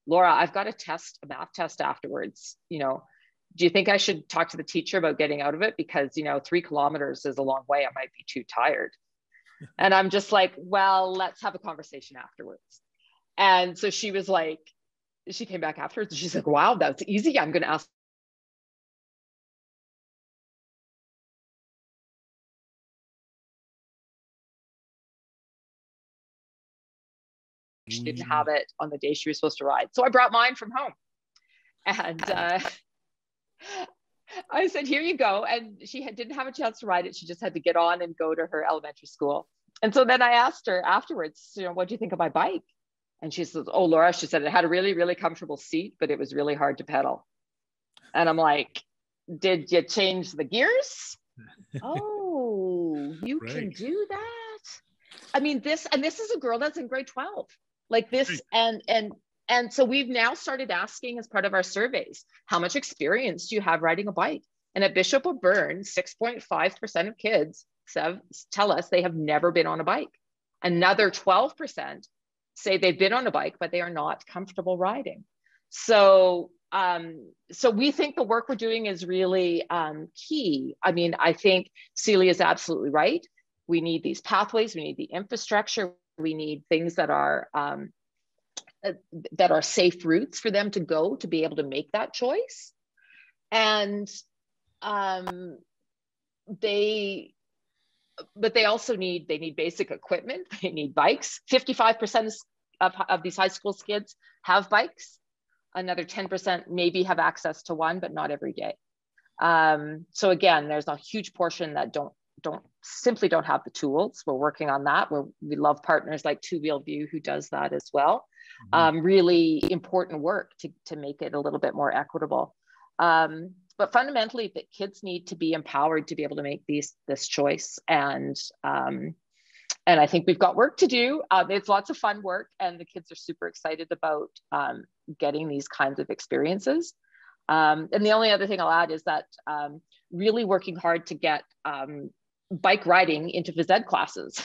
"Laura, I've got a math test afterwards. Do you think I should talk to the teacher about getting out of it? Because, 3 kilometers is a long way. I might be too tired." And I'm just like, well, let's have a conversation afterwards. And so she was like, she came back afterwards and she's like, wow, that's easy. I'm going to ask. She didn't have it on the day she was supposed to ride. So I brought mine from home. And I said, here you go. And she didn't have a chance to ride it. She just had to get on and go to her elementary school. And so then I asked her afterwards, you know, what do you think of my bike? And she says, oh, Laura, she said, it had a really, really comfortable seat, but it was really hard to pedal. And I'm like, did you change the gears? Oh, you Right. can do that. I mean, this is a girl that's in grade 12, like this. And so we've now started asking as part of our surveys, how much experience do you have riding a bike? And at Bishop O'Byrne, 6.5% of kids tell us they have never been on a bike. Another 12% say they've been on a bike, but they are not comfortable riding. So we think the work we're doing is really key. I mean, I think Celia is absolutely right. We need these pathways, we need the infrastructure, we need things that are safe routes for them to go to be able to make that choice. And they also need basic equipment. They need bikes. 55% of these high school kids have bikes. Another 10% maybe have access to one, but not every day. So again, there's a huge portion that simply don't have the tools. We're working on that. We love partners like Two Wheel View who does that as well. Really important work to make it a little bit more equitable. But fundamentally, the kids need to be empowered to be able to make this choice. And I think we've got work to do. It's lots of fun work, and the kids are super excited about getting these kinds of experiences. And the only other thing I'll add is that really working hard to get bike riding into phys ed classes.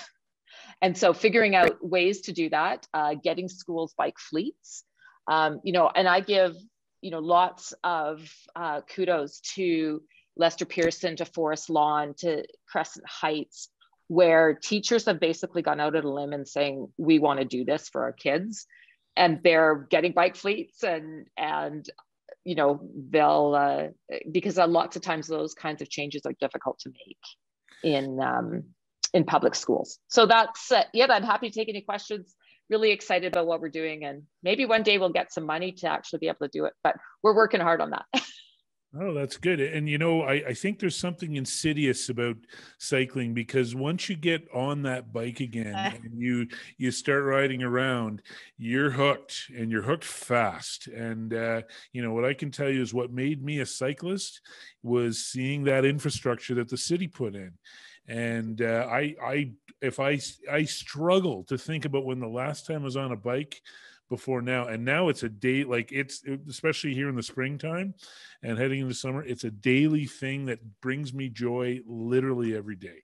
And so figuring out ways to do that, getting schools bike fleets, you know, and I give, you know, lots of kudos to Lester Pearson, to Forest Lawn, to Crescent Heights, where teachers have basically gone out on a limb and saying, we want to do this for our kids. And they're getting bike fleets and you know, they'll, because lots of times those kinds of changes are difficult to make in public schools. So that's, yeah, I'm happy to take any questions. Really excited about what we're doing. And maybe one day we'll get some money to actually be able to do it, but we're working hard on that. Oh, that's good. And, you know, I think there's something insidious about cycling, because once you get on that bike again and you start riding around, you're hooked, and you're hooked fast. And, you know, what I can tell you is what made me a cyclist was seeing that infrastructure that the city put in. And I struggle to think about when the last time I was on a bike before now. And now it's a day, like especially here in the springtime and heading into summer, it's a daily thing that brings me joy literally every day.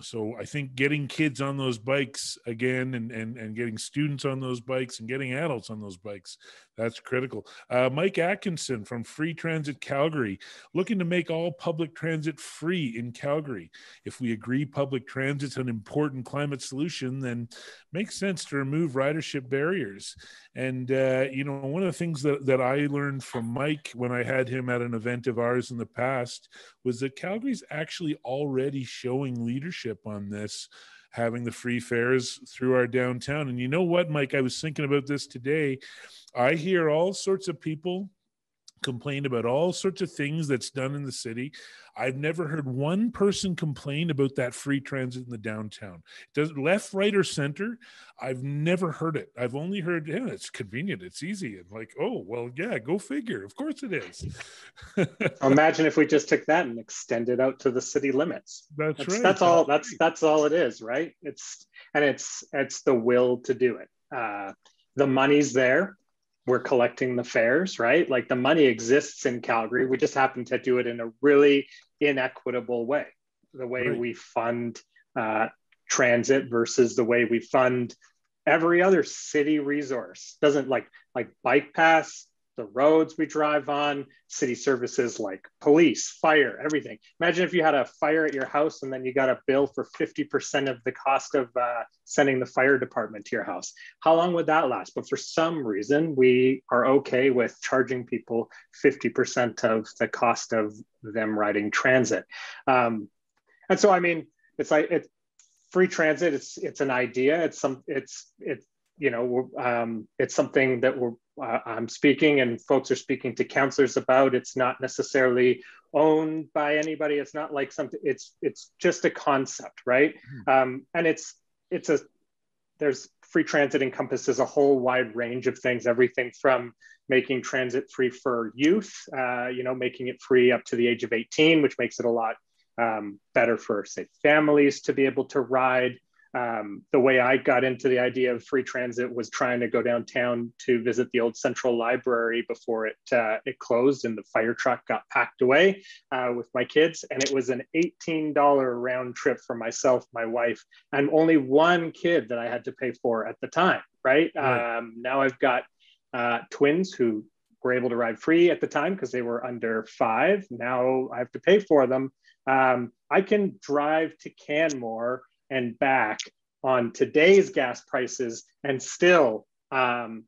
So I think getting kids on those bikes again, and getting students on those bikes and getting adults on those bikes, that's critical. Mike Atkinson from Free Transit Calgary, looking to make all public transit free in Calgary. If we agree public transit's an important climate solution, then makes sense to remove ridership barriers. And, you know, one of the things that I learned from Mike when I had him at an event of ours in the past was that Calgary's actually already showing leadership on this, having the free fares through our downtown. And you know what, Mike, I was thinking about this today. I hear all sorts of people complain about all sorts of things that's done in the city. I've never heard one person complain about that free transit in the downtown. Does left, right, or center? I've never heard it. I've only heard, yeah, it's convenient, it's easy. And like, oh, well, yeah, go figure. Of course it is. Imagine if we just took that and extended out to the city limits. That's right. That's all. That's all it is, right? It's the will to do it. The money's there. We're collecting the fares, right? Like the money exists in Calgary. We just happen to do it in a really inequitable way. The way we fund transit versus the way we fund every other city resource. Doesn't like bike pass, the roads we drive on, city services like police, fire, everything. Imagine if you had a fire at your house and then you got a bill for 50% of the cost of sending the fire department to your house. How long would that last? But for some reason, we are okay with charging people 50% of the cost of them riding transit. And so, I mean, it's free transit. It's an idea. It's something that I'm speaking and folks are speaking to counselors about. It's not necessarily owned by anybody. It's not like something, it's just a concept, right? And there's free transit encompasses a whole wide range of things, everything from making transit free for youth, making it free up to the age of 18, which makes it a lot better for, say, families to be able to ride. The way I got into the idea of free transit was trying to go downtown to visit the old Central Library before it closed and the fire truck got packed away with my kids. And it was an $18 round trip for myself, my wife, and only one kid that I had to pay for at the time, right? Now I've got twins who were able to ride free at the time because they were under 5. Now I have to pay for them. I can drive to Canmore and back on today's gas prices and still come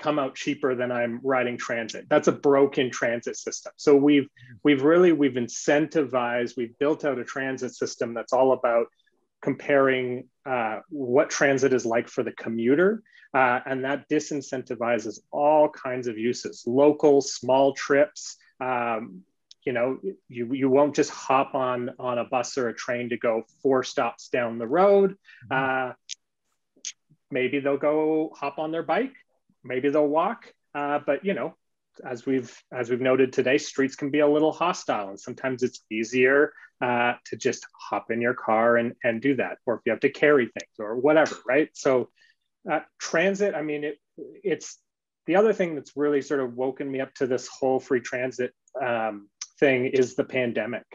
out cheaper than I'm riding transit. That's a broken transit system. So we've incentivized, we've built out a transit system that's all about comparing what transit is like for the commuter, and that disincentivizes all kinds of uses, local, small trips. You won't just hop on a bus or a train to go 4 stops down the road. Maybe they'll go hop on their bike, maybe they'll walk. But as we've noted today, streets can be a little hostile, and sometimes it's easier to just hop in your car and do that, or if you have to carry things or whatever, right? So transit, I mean, it's the other thing that's really sort of woken me up to this whole free transit thing is the pandemic.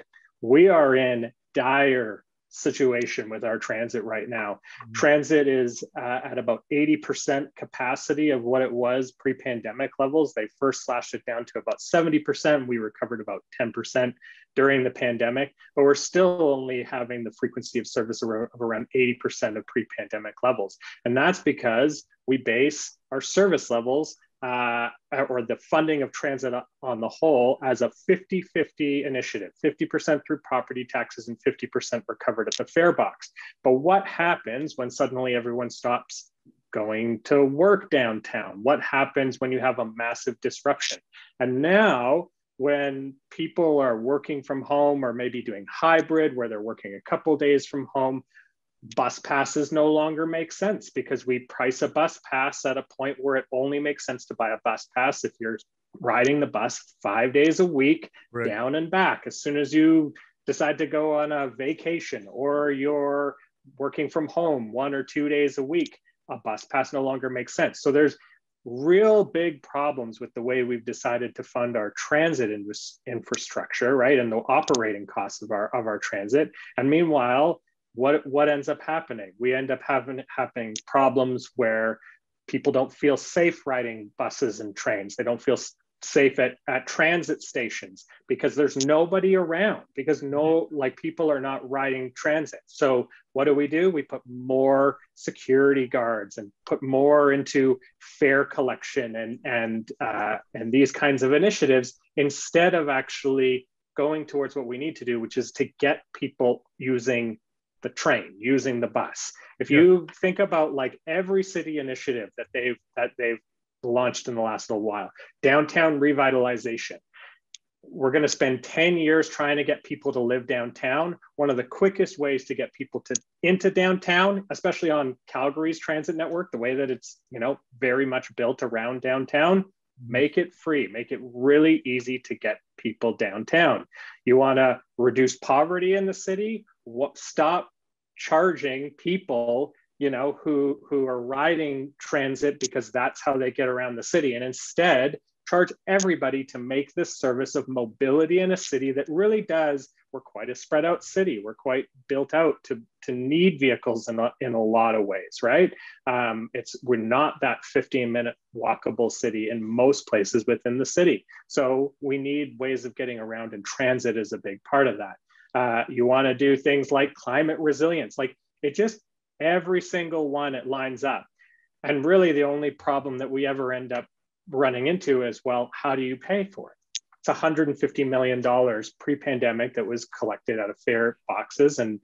We are in dire situation with our transit right now. Transit is at about 80% capacity of what it was pre-pandemic levels. They first slashed it down to about 70%. We recovered about 10% during the pandemic, but we're still only having the frequency of service of around 80% of pre-pandemic levels. And that's because we base our service levels or the funding of transit on the whole as a 50-50 initiative, 50% through property taxes and 50% recovered at the fare box. But what happens when suddenly everyone stops going to work downtown? What happens when you have a massive disruption? And now when people are working from home or maybe doing hybrid where they're working a couple of days from home, bus passes no longer make sense because we price a bus pass at a point where it only makes sense to buy a bus pass if you're riding the bus 5 days a week, right, down and back. As soon as you decide to go on a vacation or you're working from home 1 or 2 days a week, a bus pass no longer makes sense. So there's real big problems with the way we've decided to fund our transit infrastructure, right? And the operating costs of our transit. And meanwhile, what ends up happening? We end up having problems where people don't feel safe riding buses and trains. They don't feel safe at transit stations because there's nobody around, because people are not riding transit. So what do? We put more security guards and put more into fare collection and these kinds of initiatives instead of actually going towards what we need to do, which is to get people using the train, using the bus. If you think about like every city initiative that they've launched in the last little while, downtown revitalization, we're going to spend 10 years trying to get people to live downtown. One of the quickest ways to get people into downtown, especially on Calgary's transit network, the way that it's very much built around downtown, make it free, make it really easy to get people downtown. You want to reduce poverty in the city? Stop charging people who are riding transit because that's how they get around the city, and instead charge everybody to make this service of mobility in a city that really does. We're quite a spread out city. We're quite built out to need vehicles in a lot of ways, right? We're not that 15-minute walkable city in most places within the city. So we need ways of getting around, and transit is a big part of that. You want to do things like climate resilience, every single one, it lines up. And really the only problem that we ever end up running into is, well, how do you pay for it? It's $150 million pre-pandemic that was collected out of fare boxes. And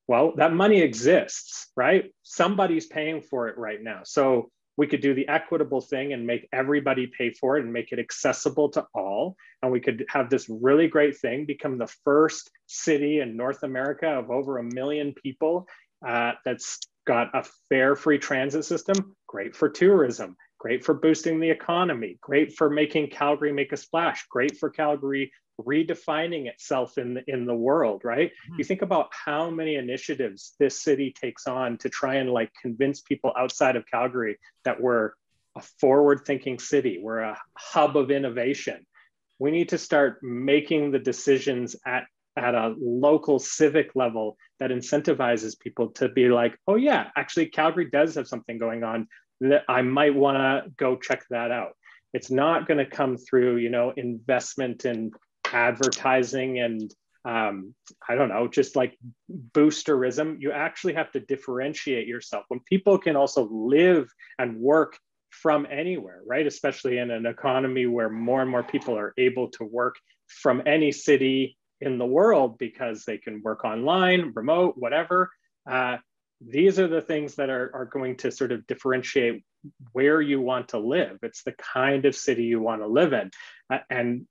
well, that money exists, right? Somebody's paying for it right now. So we could do the equitable thing and make everybody pay for it and make it accessible to all. And we could have this really great thing, become the first city in North America of over 1 million people that's got a fare free transit system. Great for tourism, great for boosting the economy, great for making Calgary make a splash, great for Calgary redefining itself in the world, right? You think about how many initiatives this city takes on to try and like convince people outside of Calgary that we're a forward-thinking city, we're a hub of innovation. We need to start making the decisions at a local civic level that incentivizes people to be like, oh yeah, actually Calgary does have something going on that I might want to go check that out. It's not going to come through, you know, investment in advertising and I don't know, just like boosterism. You actually have to differentiate yourself. When people can also live and work from anywhere, right? Especially in an economy where more and more people are able to work from any city in the world because they can work online, remote, whatever. These are the things that are going to sort of differentiate where you want to live. It's the kind of city you want to live in. And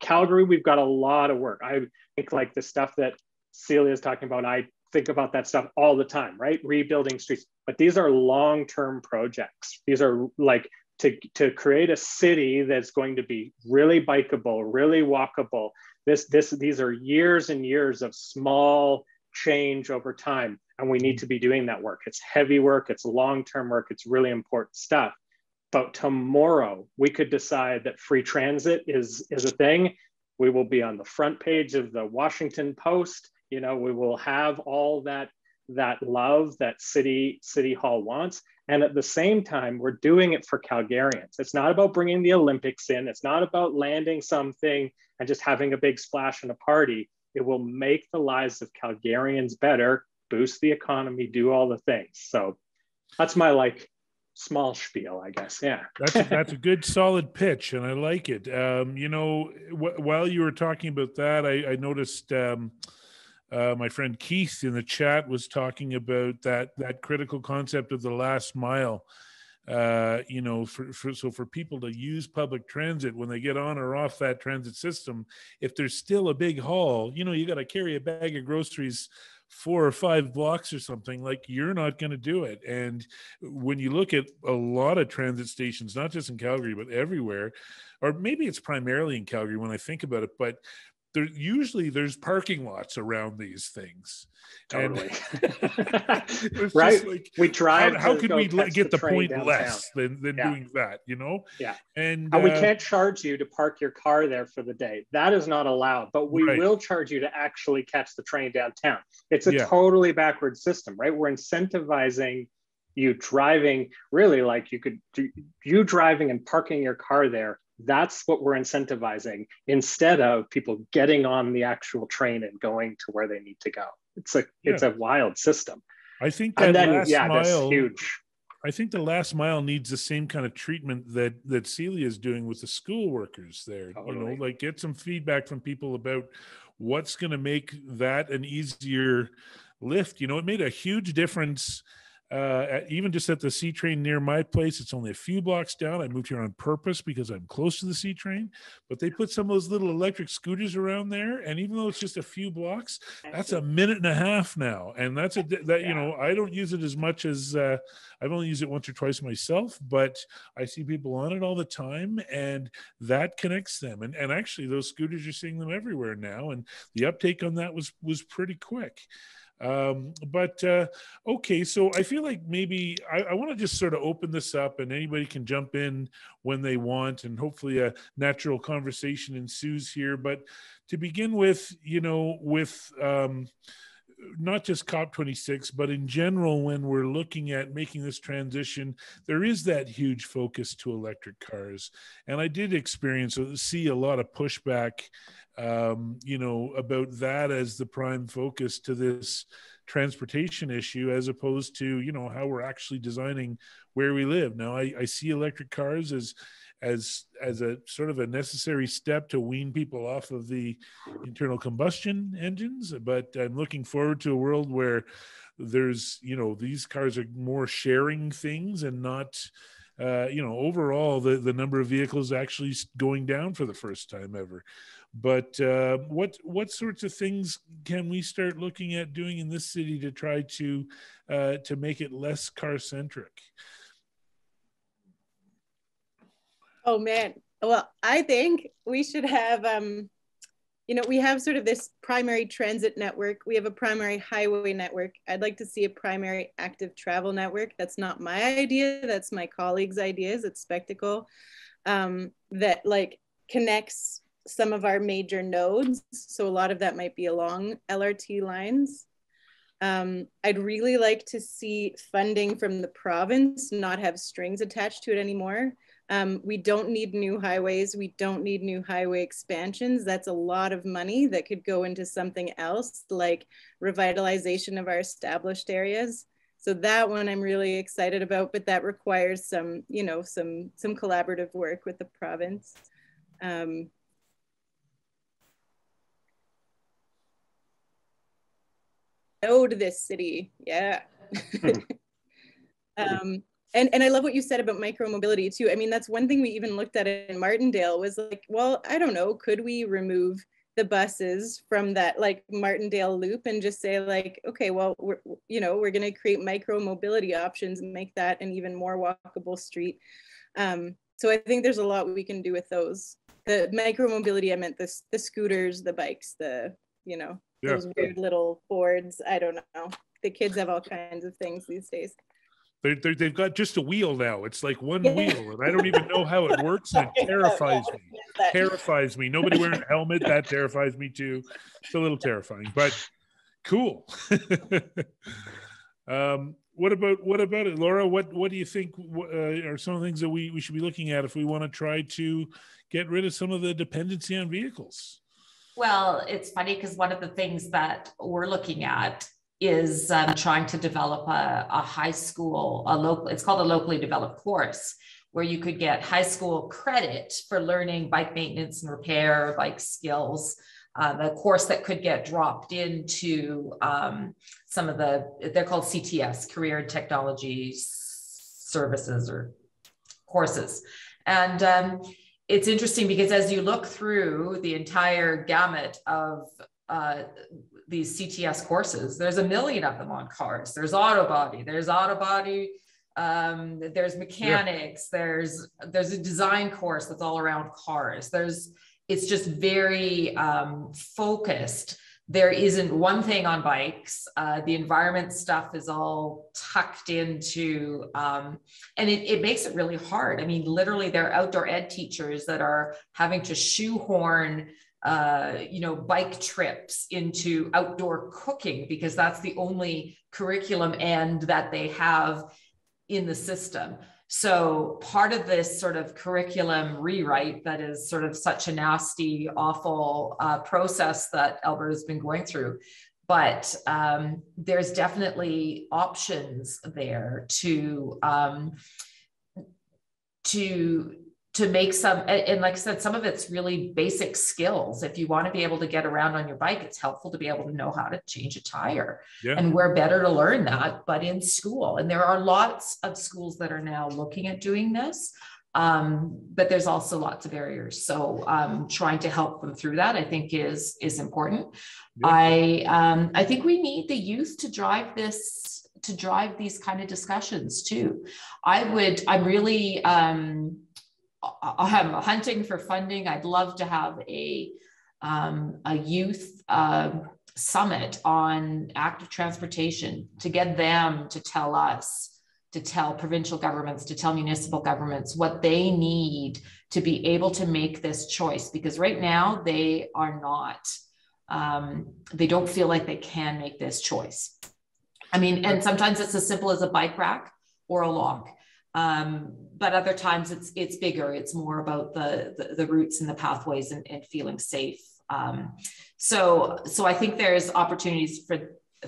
Calgary, we've got a lot of work. I think like the stuff that Celia is talking about, I think about that stuff all the time, right? Rebuilding streets, but these are long-term projects. These are like to create a city that's going to be really bikeable, really walkable. These are years and years of small change over time. And we need to be doing that work. It's heavy work, it's long-term work, it's really important stuff. But tomorrow we could decide that free transit is a thing. We will be on the front page of the Washington Post. You know, we will have all that love that City Hall wants. And at the same time, we're doing it for Calgarians. It's not about bringing the Olympics in. It's not about landing something and just having a big splash and a party. It will make the lives of Calgarians better, boost the economy, do all the things. So that's my like small spiel, I guess. Yeah. That's a good solid pitch, and I like it. You know, while you were talking about that, I noticed my friend Keith in the chat was talking about that critical concept of the last mile. You know, for people to use public transit when they get on or off that transit system, if there's still a big haul, you know, you got to carry a bag of groceries 4 or 5 blocks or something, like you're not going to do it. And when you look at a lot of transit stations, not just in Calgary, but everywhere, or maybe it's primarily in Calgary when I think about it, but there's parking lots around these things. Totally. It's right. just like, we drive. How could we get the point downtown. less than doing that, you know? Yeah. And we can't charge you to park your car there for the day. That is not allowed, but we will charge you to actually catch the train downtown. It's a totally backwards system, right? We're incentivizing you driving, really, like you driving and parking your car there. That's what we're incentivizing, instead of people getting on the actual train and going to where they need to go. It's a wild system. I think that last mile, that's huge. I think the last mile needs the same kind of treatment that Celia is doing with the school workers there. Totally. You know, like get some feedback from people about what's going to make that an easier lift. You know, it made a huge difference. Even just at the C train near my place, it's only a few blocks down. I moved here on purpose because I'm close to the C train, but they put some of those little electric scooters around there. And even though it's just a few blocks, that's a minute and a half now. And you know, I don't use it as much as I've only used it once or twice myself, but I see people on it all the time, and that connects them. And actually those scooters, you're seeing them everywhere now. And the uptake on that was pretty quick. Okay, so I feel like maybe I want to just sort of open this up, and anybody can jump in when they want, and hopefully a natural conversation ensues here. But to begin with, you know, with not just COP26, but in general, when we're looking at making this transition, there is that huge focus to electric cars. And I did see a lot of pushback, you know, about that as the prime focus to this transportation issue, as opposed to, you know, how we're actually designing where we live. Now, I see electric cars as a sort of a necessary step to wean people off of the internal combustion engines, but I'm looking forward to a world where there's, you know, these cars are more sharing things and not overall the number of vehicles actually going down for the first time ever. But what sorts of things can we start looking at doing in this city to try to make it less car centric? Oh man, well, I think we should have we have sort of this primary transit network. We have a primary highway network. I'd like to see a primary active travel network. That's not my idea. That's my colleagues' ideas at Spectacle, that like connects some of our major nodes. So a lot of that might be along LRT lines. I'd really like to see funding from the province not have strings attached to it anymore. We don't need new highways. We don't need new highway expansions. That's a lot of money that could go into something else, like revitalization of our established areas. So that one I'm really excited about, but that requires some collaborative work with the province. Ode this city, yeah. And I love what you said about micromobility too. I mean, that's one thing we even looked at in Martindale was like, well, I don't know, could we remove the buses from that like Martindale loop and just say like, okay, well, we're going to create micromobility options and make that an even more walkable street. So I think there's a lot we can do with those. The micromobility, I meant the scooters, the bikes, those weird little boards. I don't know. The kids have all kinds of things these days. They've got just a wheel now. It's like one wheel, and I don't even know how it works, and it terrifies me. Nobody wearing a helmet, that terrifies me too. It's a little terrifying, but cool. What about it, Laura? What do you think are some of the things that we should be looking at if we want to try to get rid of some of the dependency on vehicles? Well, it's funny because one of the things that we're looking at is trying to develop a high school, it's called a locally developed course, where you could get high school credit for learning bike maintenance and repair, bike skills, a course that could get dropped into some of they're called CTS, Career and Technology Services or courses. And it's interesting because as you look through the entire gamut of these CTS courses, there's a million of them on cars. There's auto body, there's mechanics, there's a design course that's all around cars. It's just very focused. There isn't one thing on bikes. The environment stuff is all tucked into, and it makes it really hard. I mean, literally there are outdoor ed teachers that are having to shoehorn bike trips into outdoor cooking because that's the only curriculum end that they have in the system. So part of this sort of curriculum rewrite that is sort of such a nasty, awful process that Alberta's been going through, but there's definitely options there to make some, and like I said, some of it's really basic skills. If you want to be able to get around on your bike, it's helpful to be able to know how to change a tire. Yeah. And we're better to learn that, but in school. And there are lots of schools that are now looking at doing this, but there's also lots of barriers. So trying to help them through that, I think is important. Yeah. I think we need the youth to drive these kind of discussions too. I'm really, I'm hunting for funding. I'd love to have a youth summit on active transportation to get them to tell us, to tell provincial governments, to tell municipal governments what they need to be able to make this choice. Because right now they are not, they don't feel like they can make this choice. I mean, and sometimes it's as simple as a bike rack or a log. But other times it's bigger. It's more about the routes and the pathways and feeling safe. So I think there's opportunities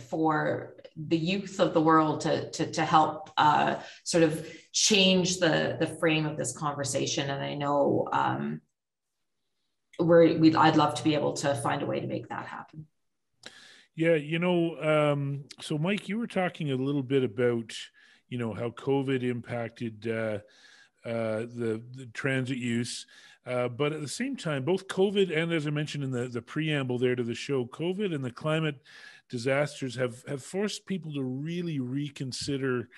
for the youth of the world to help sort of change the frame of this conversation. And I know I'd love to be able to find a way to make that happen. Yeah, so Mike, you were talking a little bit about how COVID impacted the transit use. But at the same time, both COVID and, as I mentioned in the preamble there to the show, COVID and the climate disasters have forced people to really reconsider,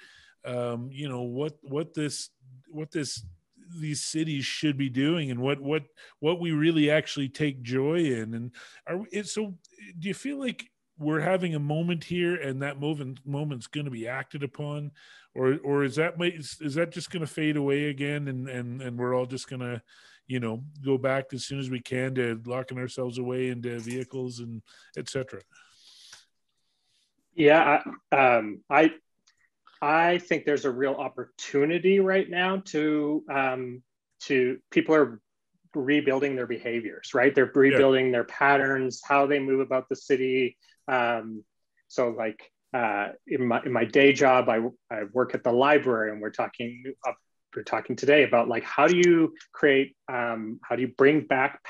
what these cities should be doing, and what we really actually take joy in. And so do you feel like we're having a moment here, and that moment's going to be acted upon, or is that just going to fade away again, and we're all just going to, go back as soon as we can to locking ourselves away into vehicles and etc.? Yeah, I think there's a real opportunity right now to people are rebuilding their behaviors, right? They're rebuilding their patterns, how they move about the city. So like in my day job, I work at the library, and we're talking today about like, how do you create, how do you bring back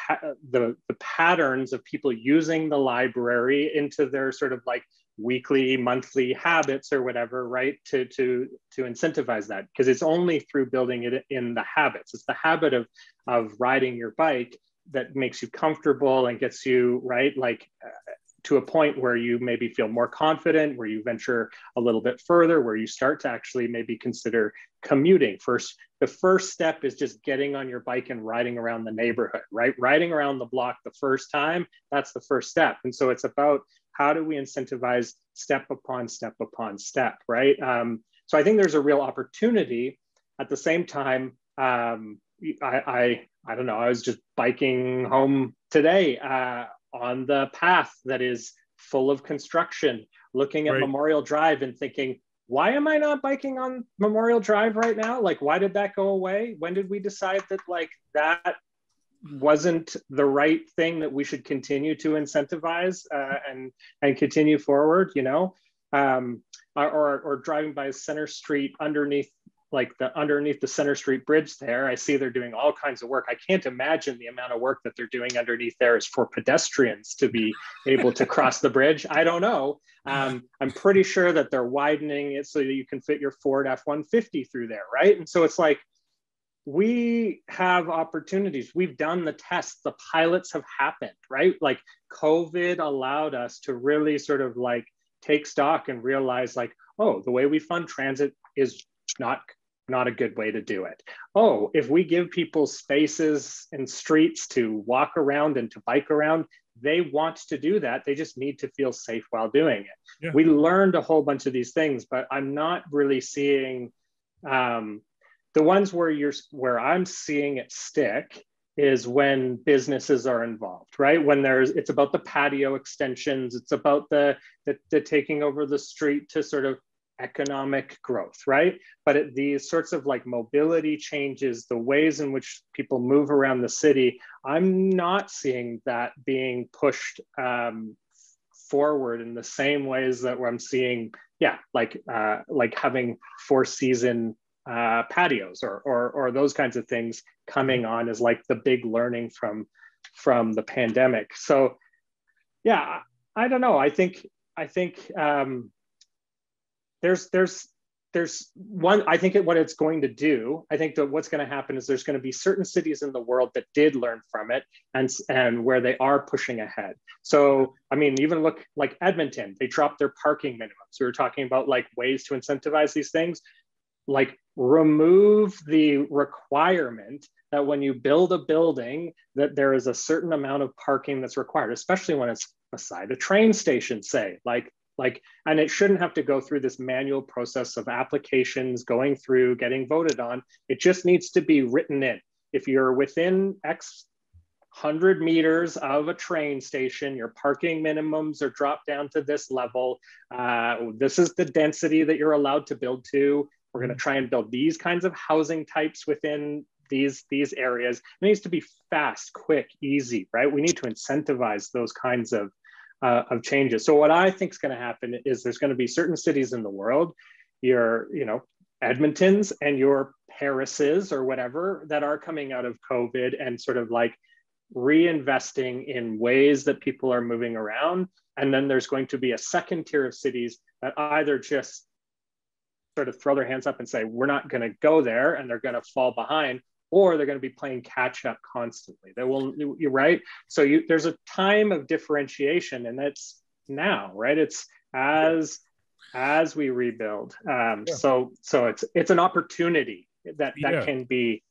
the patterns of people using the library into their sort of like weekly, monthly habits or whatever, right? To incentivize that, because it's only through building it in the habits. It's the habit of riding your bike that makes you comfortable and gets you, right, like to a point where you maybe feel more confident, where you venture a little bit further, where you start to actually maybe consider commuting. The first step is just getting on your bike and riding around the neighborhood, right? Riding around the block the first time, that's the first step. And so it's about, how do we incentivize step upon step upon step, right? So I think there's a real opportunity. At the same time, I don't know, I was just biking home today on the path that is full of construction, looking at Memorial Drive and thinking, why am I not biking on Memorial Drive right now? Like, why did that go away? When did we decide that like that wasn't the right thing that we should continue to incentivize and continue forward, or driving by Center Street underneath the Center Street bridge there, I see they're doing all kinds of work. I can't imagine the amount of work that they're doing underneath there is for pedestrians to be able to cross the bridge. I don't know. I'm pretty sure that they're widening it so that you can fit your Ford F-150 through there, right? And so it's like, we have opportunities. We've done the tests. The pilots have happened, right? Like COVID allowed us to really sort of like take stock and realize like, oh, the way we fund transit is not a good way to do it. Oh, if we give people spaces and streets to walk around and to bike around, they want to do that. They just need to feel safe while doing it. Yeah. We learned a whole bunch of these things, but I'm not really seeing the ones where I'm seeing it stick is when businesses are involved, right? When it's about the patio extensions, it's about the taking over the street to sort of economic growth, right? But these sorts of like mobility changes, the ways in which people move around the city, I'm not seeing that being pushed forward in the same ways that I'm seeing, like having four-season patios or those kinds of things coming on as like the big learning from the pandemic. So yeah, I don't know. I think there's one, I think what it's going to do, I think that what's going to happen is there's going to be certain cities in the world that did learn from it and where they are pushing ahead. So, I mean, even look like Edmonton, they dropped their parking minimums. We were talking about like ways to incentivize these things, like remove the requirement that when you build a building that there is a certain amount of parking that's required, especially when it's beside a train station, say, and it shouldn't have to go through this manual process of applications going through, getting voted on. It just needs to be written in. If you're within X 100 meters of a train station, your parking minimums are dropped down to this level. This is the density that you're allowed to build to. We're going to try and build these kinds of housing types within these areas. It needs to be fast, quick, easy, right? We need to incentivize those kinds of changes. So what I think is going to happen is there's going to be certain cities in the world, your Edmontons and your Parises or whatever, that are coming out of COVID and sort of like reinvesting in ways that people are moving around. And then there's going to be a second tier of cities that either just sort of throw their hands up and say, we're not going to go there, and they're going to fall behind, or they're going to be playing catch up constantly. They will, you're right. So there's a time of differentiation, and that's now, right? It's as we rebuild. So it's an opportunity that can be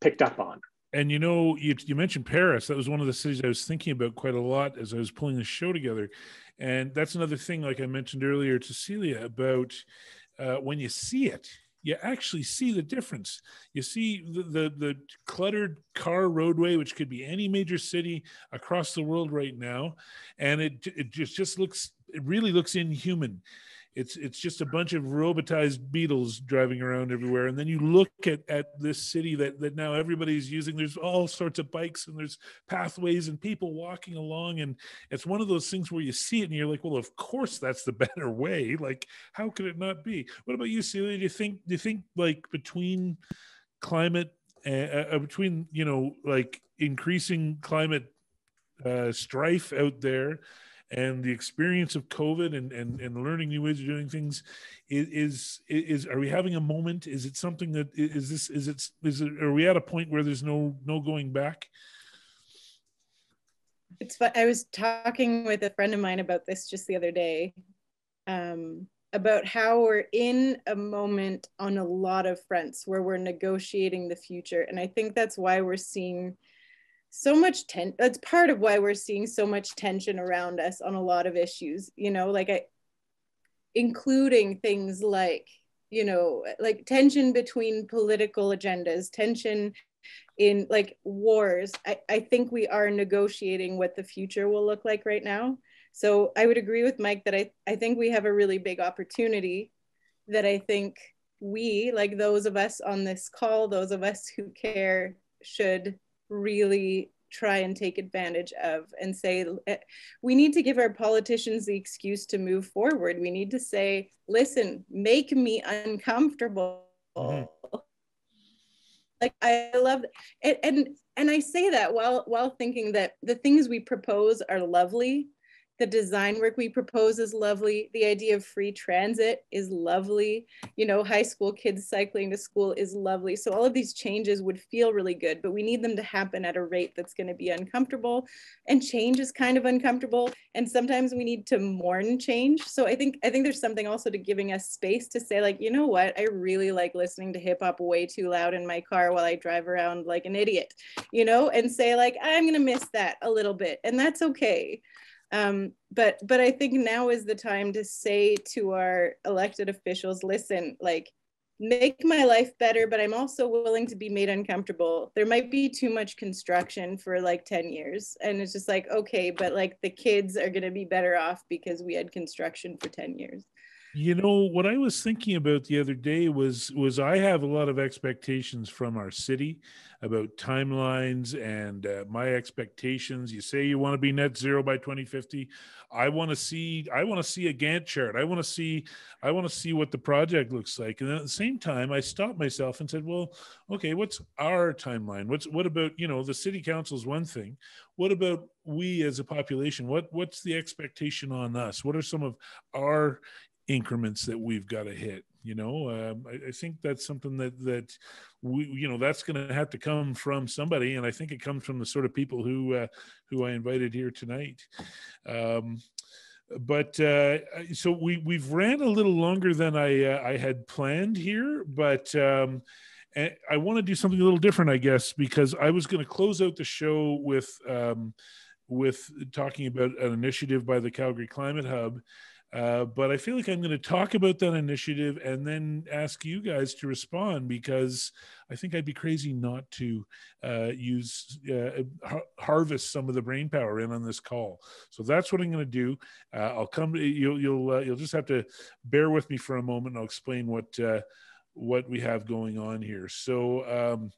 picked up on. And you mentioned Paris. That was one of the cities I was thinking about quite a lot as I was pulling the show together. And that's another thing, like I mentioned earlier to Celia, about when you see it, you actually see the difference. You see the cluttered car roadway, which could be any major city across the world right now, and it just looks, it really looks inhuman. It's just a bunch of robotized beetles driving around everywhere. And then you look at this city that now everybody's using. There's all sorts of bikes, and there's pathways and people walking along. And it's one of those things where you see it and you're like, well, of course that's the better way. Like, how could it not be? What about you, Celia? Do you think like between climate, between, like increasing climate strife out there, and the experience of COVID and learning new ways of doing things, are we having a moment? Is it something that are we at a point where there's no going back? It's fun. I was talking with a friend of mine about this just the other day, about how we're in a moment on a lot of fronts where we're negotiating the future. And I think that's why we're seeing so much tension. That's part of why we're seeing so much tension around us on a lot of issues, including things like, like tension between political agendas, tension in like wars. I think we are negotiating what the future will look like right now. So I would agree with Mike that I think we have a really big opportunity that I think we, like those of us on this call, those of us who care, should really try and take advantage of, and say, we need to give our politicians the excuse to move forward. We need to say, listen, make me uncomfortable. Mm-hmm. Like, I love it. And I say that while thinking that the things we propose are lovely. The design work we propose is lovely. The idea of free transit is lovely. High school kids cycling to school is lovely. So all of these changes would feel really good, but we need them to happen at a rate that's going to be uncomfortable. And change is kind of uncomfortable. And sometimes we need to mourn change. So I think there's something also to giving us space to say, like, you know what? I really like listening to hip hop way too loud in my car while I drive around like an idiot, and say, like, I'm going to miss that a little bit. And that's okay. But I think now is the time to say to our elected officials, listen, like, make my life better, but I'm also willing to be made uncomfortable. There might be too much construction for like 10 years. And it's just like, okay, but like the kids are going to be better off because we had construction for 10 years. What I was thinking about the other day was I have a lot of expectations from our city about timelines and my expectations. You say you want to be net zero by 2050. I want to see a Gantt chart. I want to see what the project looks like. And then at the same time, I stopped myself and said, well, okay, what's our timeline? What about, the city council is one thing. What about we as a population? What's the expectation on us? What are some of our increments that we've got to hit? I think that's something that we, that's going to have to come from somebody, and I think it comes from the sort of people who I invited here tonight. So we've ran a little longer than I had planned here, but I want to do something a little different, I guess, because I was going to close out the show with talking about an initiative by the Calgary Climate Hub. But I feel like I'm going to talk about that initiative and then ask you guys to respond, because I think I'd be crazy not to harvest some of the brain power in on this call. So that's what I'm going to do. I'll come. You'll just have to bear with me for a moment, and I'll explain what we have going on here. So.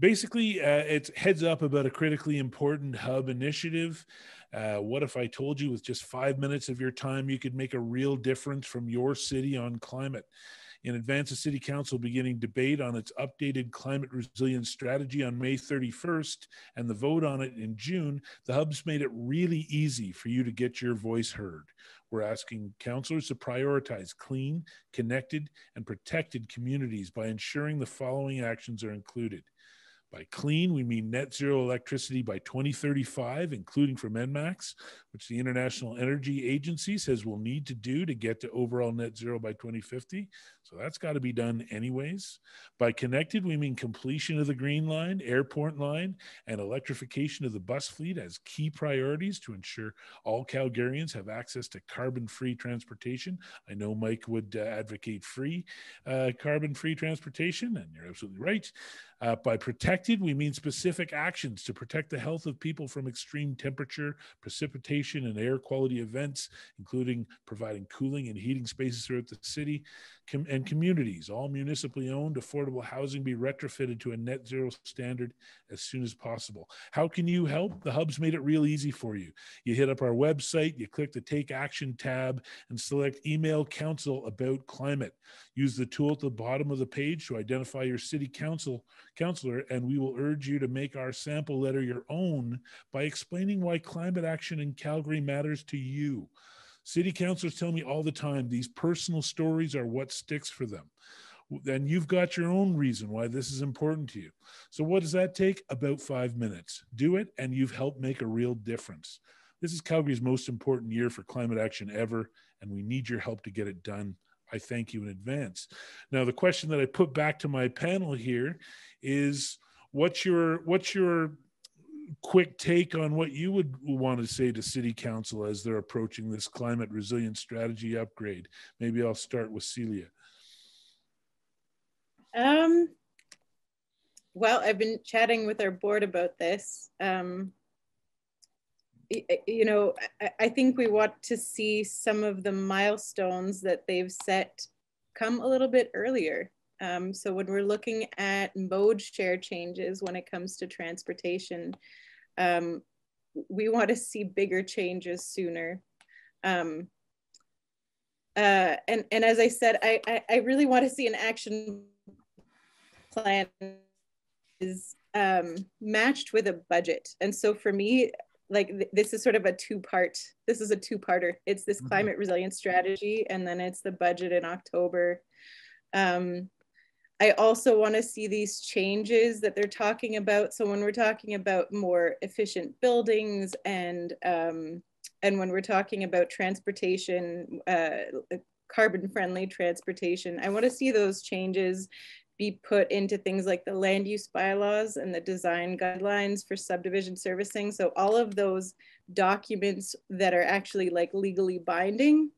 Basically, it's heads up about a critically important hub initiative. What if I told you with just 5 minutes of your time, you could make a real difference from your city on climate? In advance of City Council beginning debate on its updated climate resilience strategy on May 31st and the vote on it in June, the Hub's made it really easy for you to get your voice heard. We're asking councillors to prioritize clean, connected, and protected communities by ensuring the following actions are included. By clean, we mean net zero electricity by 2035, including from ENMAX, which the International Energy Agency says we'll need to do to get to overall net zero by 2050. So that's got to be done anyways. By connected, we mean completion of the Green Line, Airport Line, and electrification of the bus fleet as key priorities to ensure all Calgarians have access to carbon-free transportation. I know Mike would advocate carbon-free transportation, and you're absolutely right. By protected, we mean specific actions to protect the health of people from extreme temperature, precipitation, and air quality events, including providing cooling and heating spaces throughout the city, and communities. All municipally owned affordable housing be retrofitted to a net zero standard as soon as possible. How can you help? The Hub's made it real easy for you. You hit up our website, you click the Take Action tab, and select Email Council About Climate. Use the tool at the bottom of the page to identify your city councillor, and we will urge you to make our sample letter your own by explaining why climate action in Calgary matters to you. City councillors tell me all the time, these personal stories are what sticks for them. Then you've got your own reason why this is important to you. So what does that take? About 5 minutes. Do it, and you've helped make a real difference. This is Calgary's most important year for climate action ever, and we need your help to get it done. I thank you in advance. Now, the question that I put back to my panel here is, what's your quick take on what you would want to say to City Council as they're approaching this climate resilience strategy upgrade? Maybe I'll start with Celia. Well, I've been chatting with our board about this. You know, I think we want to see some of the milestones that they've set come a little bit earlier. So when we're looking at mode share changes when it comes to transportation, we want to see bigger changes sooner. And as I said, I really want to see an action plan is matched with a budget. And so for me, like, this is sort of a two-parter. It's this climate resilience strategy, and then it's the budget in October. I also want to see these changes that they're talking about. So when we're talking about more efficient buildings and when we're talking about transportation, carbon-friendly transportation, I want to see those changes be put into things like the land use bylaws and the design guidelines for subdivision servicing. So all of those documents that are actually like legally binding,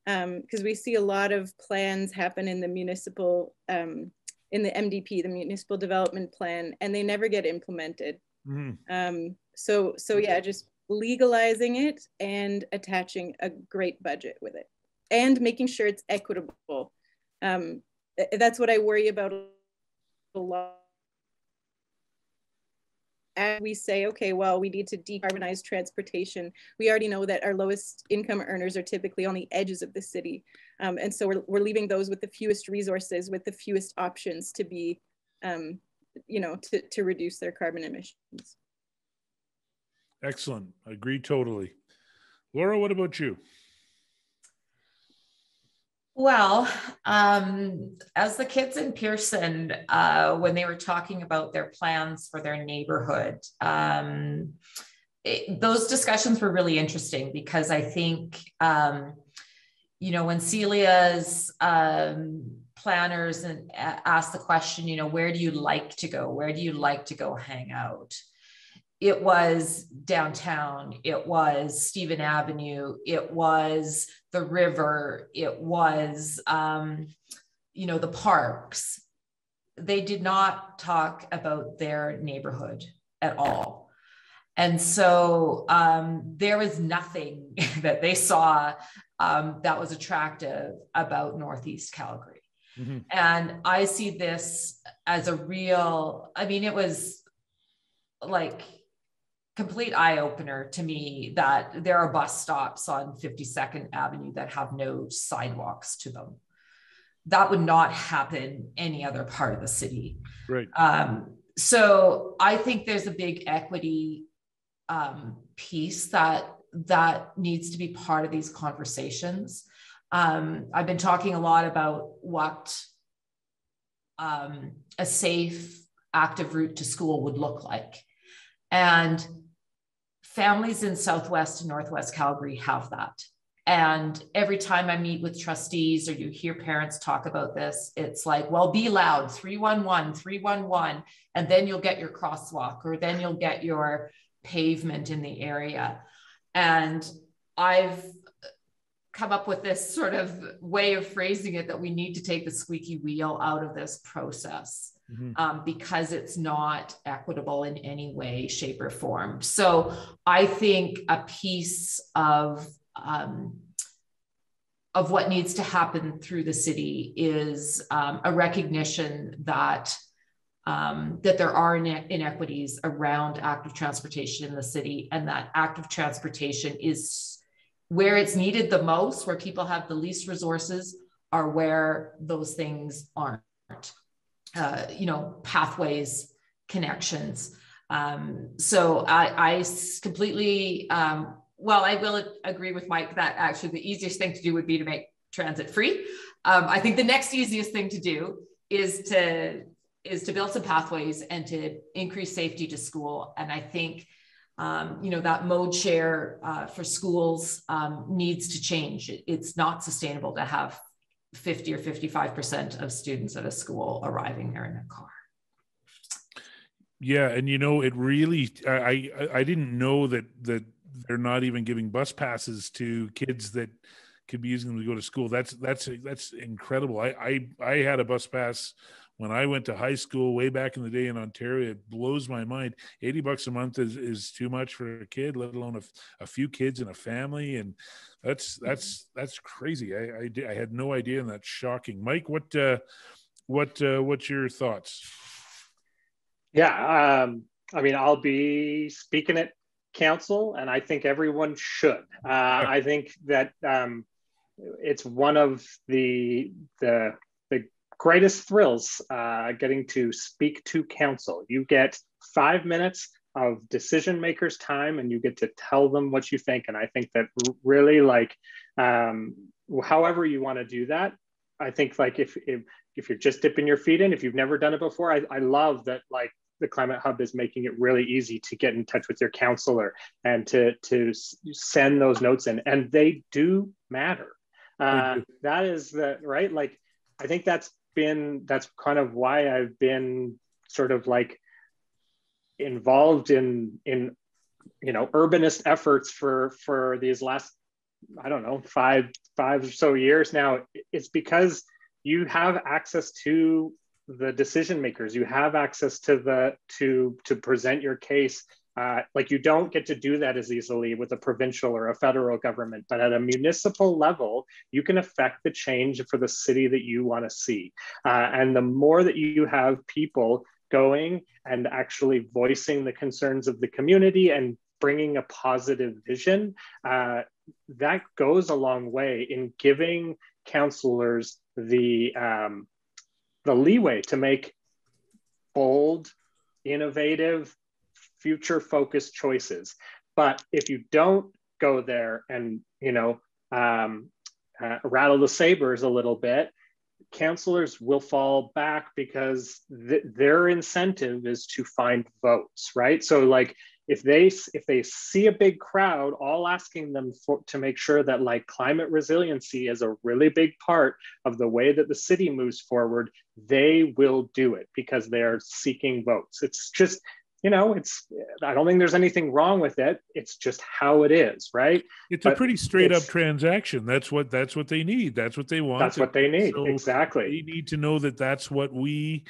because we see a lot of plans happen in the municipal, in the MDP, the Municipal Development Plan, and they never get implemented. So yeah, just legalizing it and attaching a great budget with it and making sure it's equitable. That's what I worry about a lot. As we say, okay, well, we need to decarbonize transportation. We already know that our lowest income earners are typically on the edges of the city. And so we're leaving those with the fewest resources, with the fewest options to be, you know, to reduce their carbon emissions. Excellent. I agree totally. Laura, what about you? Well, as the kids in Pearson, when they were talking about their plans for their neighborhood, those discussions were really interesting because I think, you know, when Celia's planners asked the question, you know, where do you like to go? Where do you like to go hang out? It was downtown, it was Stephen Avenue, it was the river, it was, you know, the parks. They did not talk about their neighborhood at all. And so there was nothing that they saw that was attractive about Northeast Calgary. Mm-hmm. And I see this as a real, I mean, it was like complete eye-opener to me that there are bus stops on 52nd Avenue that have no sidewalks to them. that would not happen any other part of the city. Right. So I think there's a big equity piece that needs to be part of these conversations. I've been talking a lot about what a safe, active route to school would look like. And families in Southwest and Northwest Calgary have that. And every time I meet with trustees or you hear parents talk about this, it's like, well, be loud, 311, 311, and then you'll get your crosswalk, or then you'll get your pavement in the area. And I've come up with this sort of way of phrasing it, that we need to take the squeaky wheel out of this process, because it's not equitable in any way, shape, or form. So I think a piece of what needs to happen through the city is a recognition that there are inequities around active transportation in the city, and that active transportation is where it's needed the most, where people have the least resources, are where those things aren't. Pathways, connections. So I completely, I will agree with Mike that actually the easiest thing to do would be to make transit free. I think the next easiest thing to do is to build some pathways and to increase safety to school. And I think, that mode share for schools needs to change. It's not sustainable to have 50 or 55% of students at a school arriving there in a car. Yeah. And, it really, I didn't know that they're not even giving bus passes to kids that could be using them to go to school. That's incredible. I had a bus pass when I went to high school way back in the day in Ontario. It blows my mind. $80 a month is too much for a kid, let alone a few kids in a family. And that's crazy. I had no idea, and that's shocking. Mike, what's your thoughts? Yeah. I'll be speaking at council, and I think everyone should. I think that it's one of the greatest thrills getting to speak to council. You get 5 minutes of decision makers' time, and you get to tell them what you think. And I think that really, however you want to do that, I think if you're just dipping your feet in, if you've never done it before, I love that the Climate Hub is making it really easy to get in touch with your counselor and to send those notes in, and they do matter. That is right. I think that's kind of why I've been sort of involved in urbanist efforts for these last, I don't know, five or so years now. It's because you have access to the decision makers. You have access to present your case. You don't get to do that as easily with a provincial or a federal government, but at a municipal level, you can affect the change for the city that you want to see. And the more that you have people going and actually voicing the concerns of the community and bringing a positive vision, that goes a long way in giving councillors the leeway to make bold, innovative, future-focused choices. But if you don't go there and rattle the sabers a little bit, councillors will fall back because their incentive is to find votes, right? So if they see a big crowd all asking them to make sure that climate resiliency is a really big part of the way that the city moves forward, they will do it because they're seeking votes. It's just, I don't think there's anything wrong with it. It's just how it is, right? It's a pretty straight up transaction. That's what they need. That's what they want. That's what they need. So exactly. They need to know that that's what we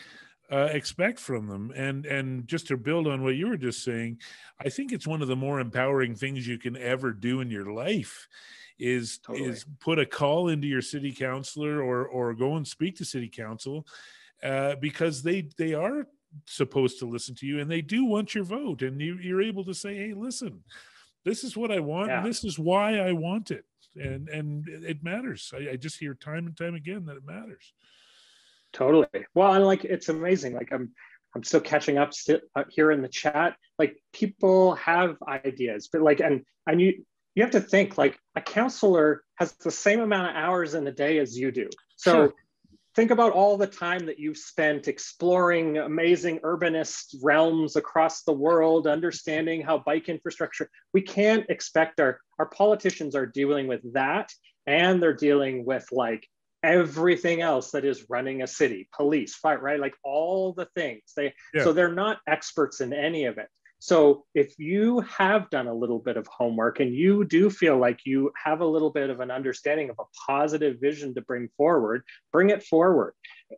expect from them. And just to build on what you were just saying, I think it's one of the more empowering things you can ever do in your life is put a call into your city councilor or go and speak to city council because they are supposed to listen to you and they do want your vote, and you're able to say, hey, listen, this is what I want. Yeah. And this is why I want it. and it matters. I just hear time and time again that it matters. Totally. Well, and like, it's amazing. Like I'm still catching up here in the chat. Like people have ideas, but like, and you have to think like a counselor has the same amount of hours in the day as you do. So sure. Think about all the time that you've spent exploring amazing urbanist realms across the world, understanding how bike infrastructure, we can't expect our politicians are dealing with that, and they're dealing with like everything else that is running a city, police, fire, right? Like all the things. So they're not experts in any of it. So if you have done a little bit of homework and you do feel like you have a little bit of an understanding of a positive vision to bring forward, bring it forward.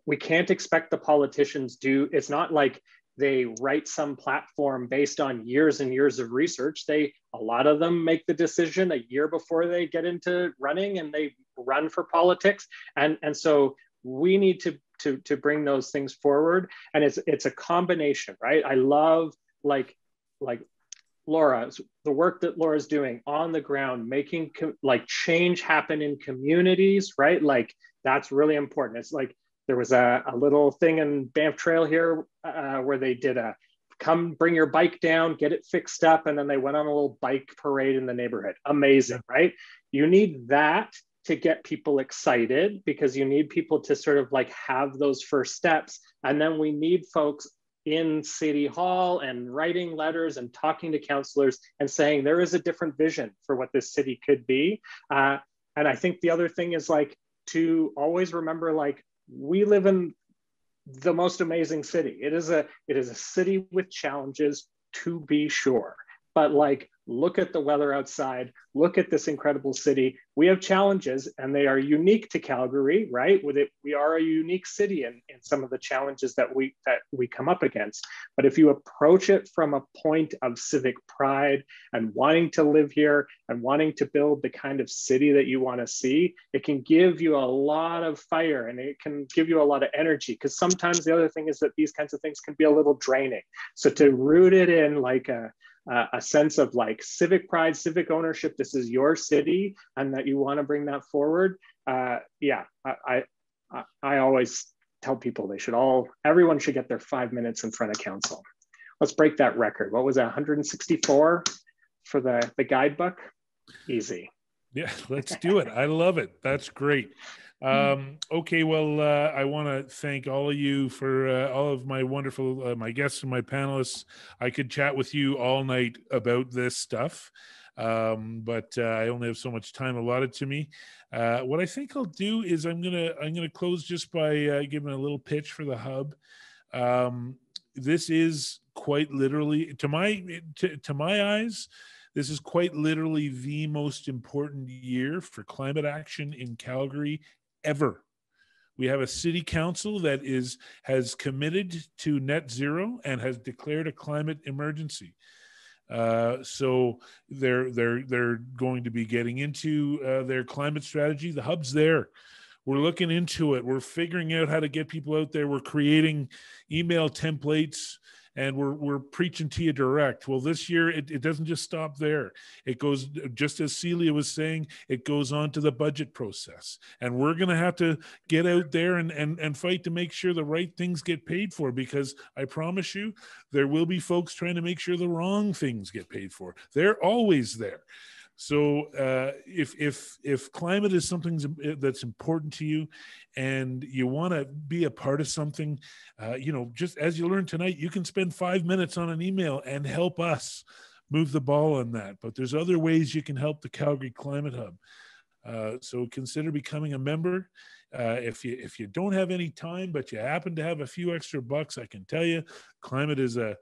We can't expect the politicians it's not like they write some platform based on years and years of research. A lot of them make the decision a year before they get into running, and they run for politics. And so we need to bring those things forward. And it's a combination, right? I love like Laura, the work that Laura's doing on the ground, making like change happen in communities, right? Like that's really important. It's like there was a little thing in Banff Trail here where they did come bring your bike down, get it fixed up, and then they went on a little bike parade in the neighborhood. Amazing, right? You need that to get people excited, because you need people to sort of like have those first steps. And then we need folks in City Hall and writing letters and talking to counselors and saying there is a different vision for what this city could be. And I think the other thing is like to always remember, like we live in the most amazing city. It is a city with challenges, to be sure. But like, look at the weather outside, look at this incredible city. We have challenges, and they are unique to Calgary, right? We are a unique city in some of the challenges that we come up against. But if you approach it from a point of civic pride and wanting to live here and wanting to build the kind of city that you want to see, it can give you a lot of fire, and it can give you a lot of energy. Because sometimes the other thing is that these kinds of things can be a little draining. So to root it in like a sense of like civic pride, civic ownership, this is your city, and that you want to bring that forward. I always tell people everyone should get their 5 minutes in front of council. Let's break that record. What was that, 164 for the guidebook? Easy. Yeah, let's do it. I love it. That's great. Okay, well, I want to thank all of you for all of my wonderful, my guests and my panelists. I could chat with you all night about this stuff, but I only have so much time allotted to me. What I think I'll do is I'm gonna close just by giving a little pitch for the hub. This is quite literally, to my eyes, this is quite literally the most important year for climate action in Calgary ever. We have a city council that has committed to net zero and has declared a climate emergency. So they're going to be getting into their climate strategy. The hub's there. We're looking into it. We're figuring out how to get people out there. We're creating email templates, and we're preaching to you direct. Well, this year, it doesn't just stop there. It goes, just as Celia was saying, it goes on to the budget process. And we're going to have to get out there and fight to make sure the right things get paid for, because I promise you, there will be folks trying to make sure the wrong things get paid for. They're always there. So if climate is something that's important to you and you want to be a part of something, just as you learned tonight, you can spend 5 minutes on an email and help us move the ball on that. But there's other ways you can help the Calgary Climate Hub. So consider becoming a member. If you don't have any time, but you happen to have a few extra bucks, I can tell you, climate is a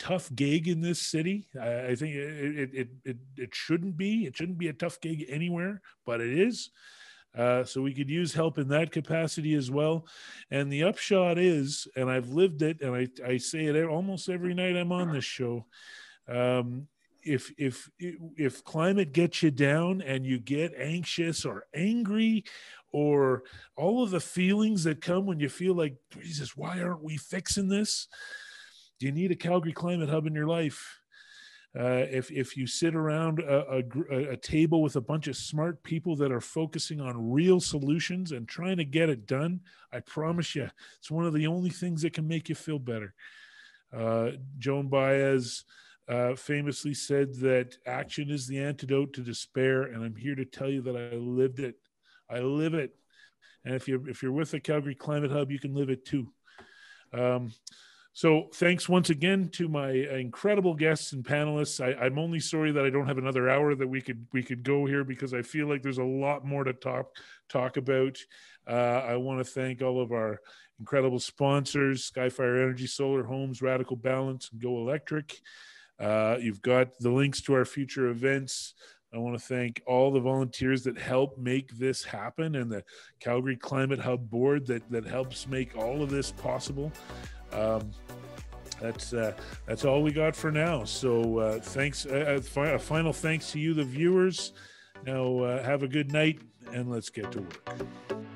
tough gig in this city. I think it shouldn't be. It shouldn't be a tough gig anywhere, but it is. So we could use help in that capacity as well. And the upshot is, and I've lived it, and I say it almost every night I'm on this show. If climate gets you down and you get anxious or angry, or all of the feelings that come when you feel like, Jesus, why aren't we fixing this? Do you need a Calgary Climate Hub in your life? If you sit around a table with a bunch of smart people that are focusing on real solutions and trying to get it done, I promise you, it's one of the only things that can make you feel better. Joan Baez famously said that action is the antidote to despair, and I'm here to tell you that I lived it. I live it. And if you're with the Calgary Climate Hub, you can live it too. So thanks once again to my incredible guests and panelists. I'm only sorry that I don't have another hour that we could go here, because I feel like there's a lot more to talk about. I want to thank all of our incredible sponsors: Skyfire Energy, Solar Homes, Radical Balance, and Go Electric. You've got the links to our future events. I want to thank all the volunteers that help make this happen, and the Calgary Climate Hub board that helps make all of this possible. That's all we got for now. So thanks. A final thanks to you, the viewers. Now have a good night, and let's get to work.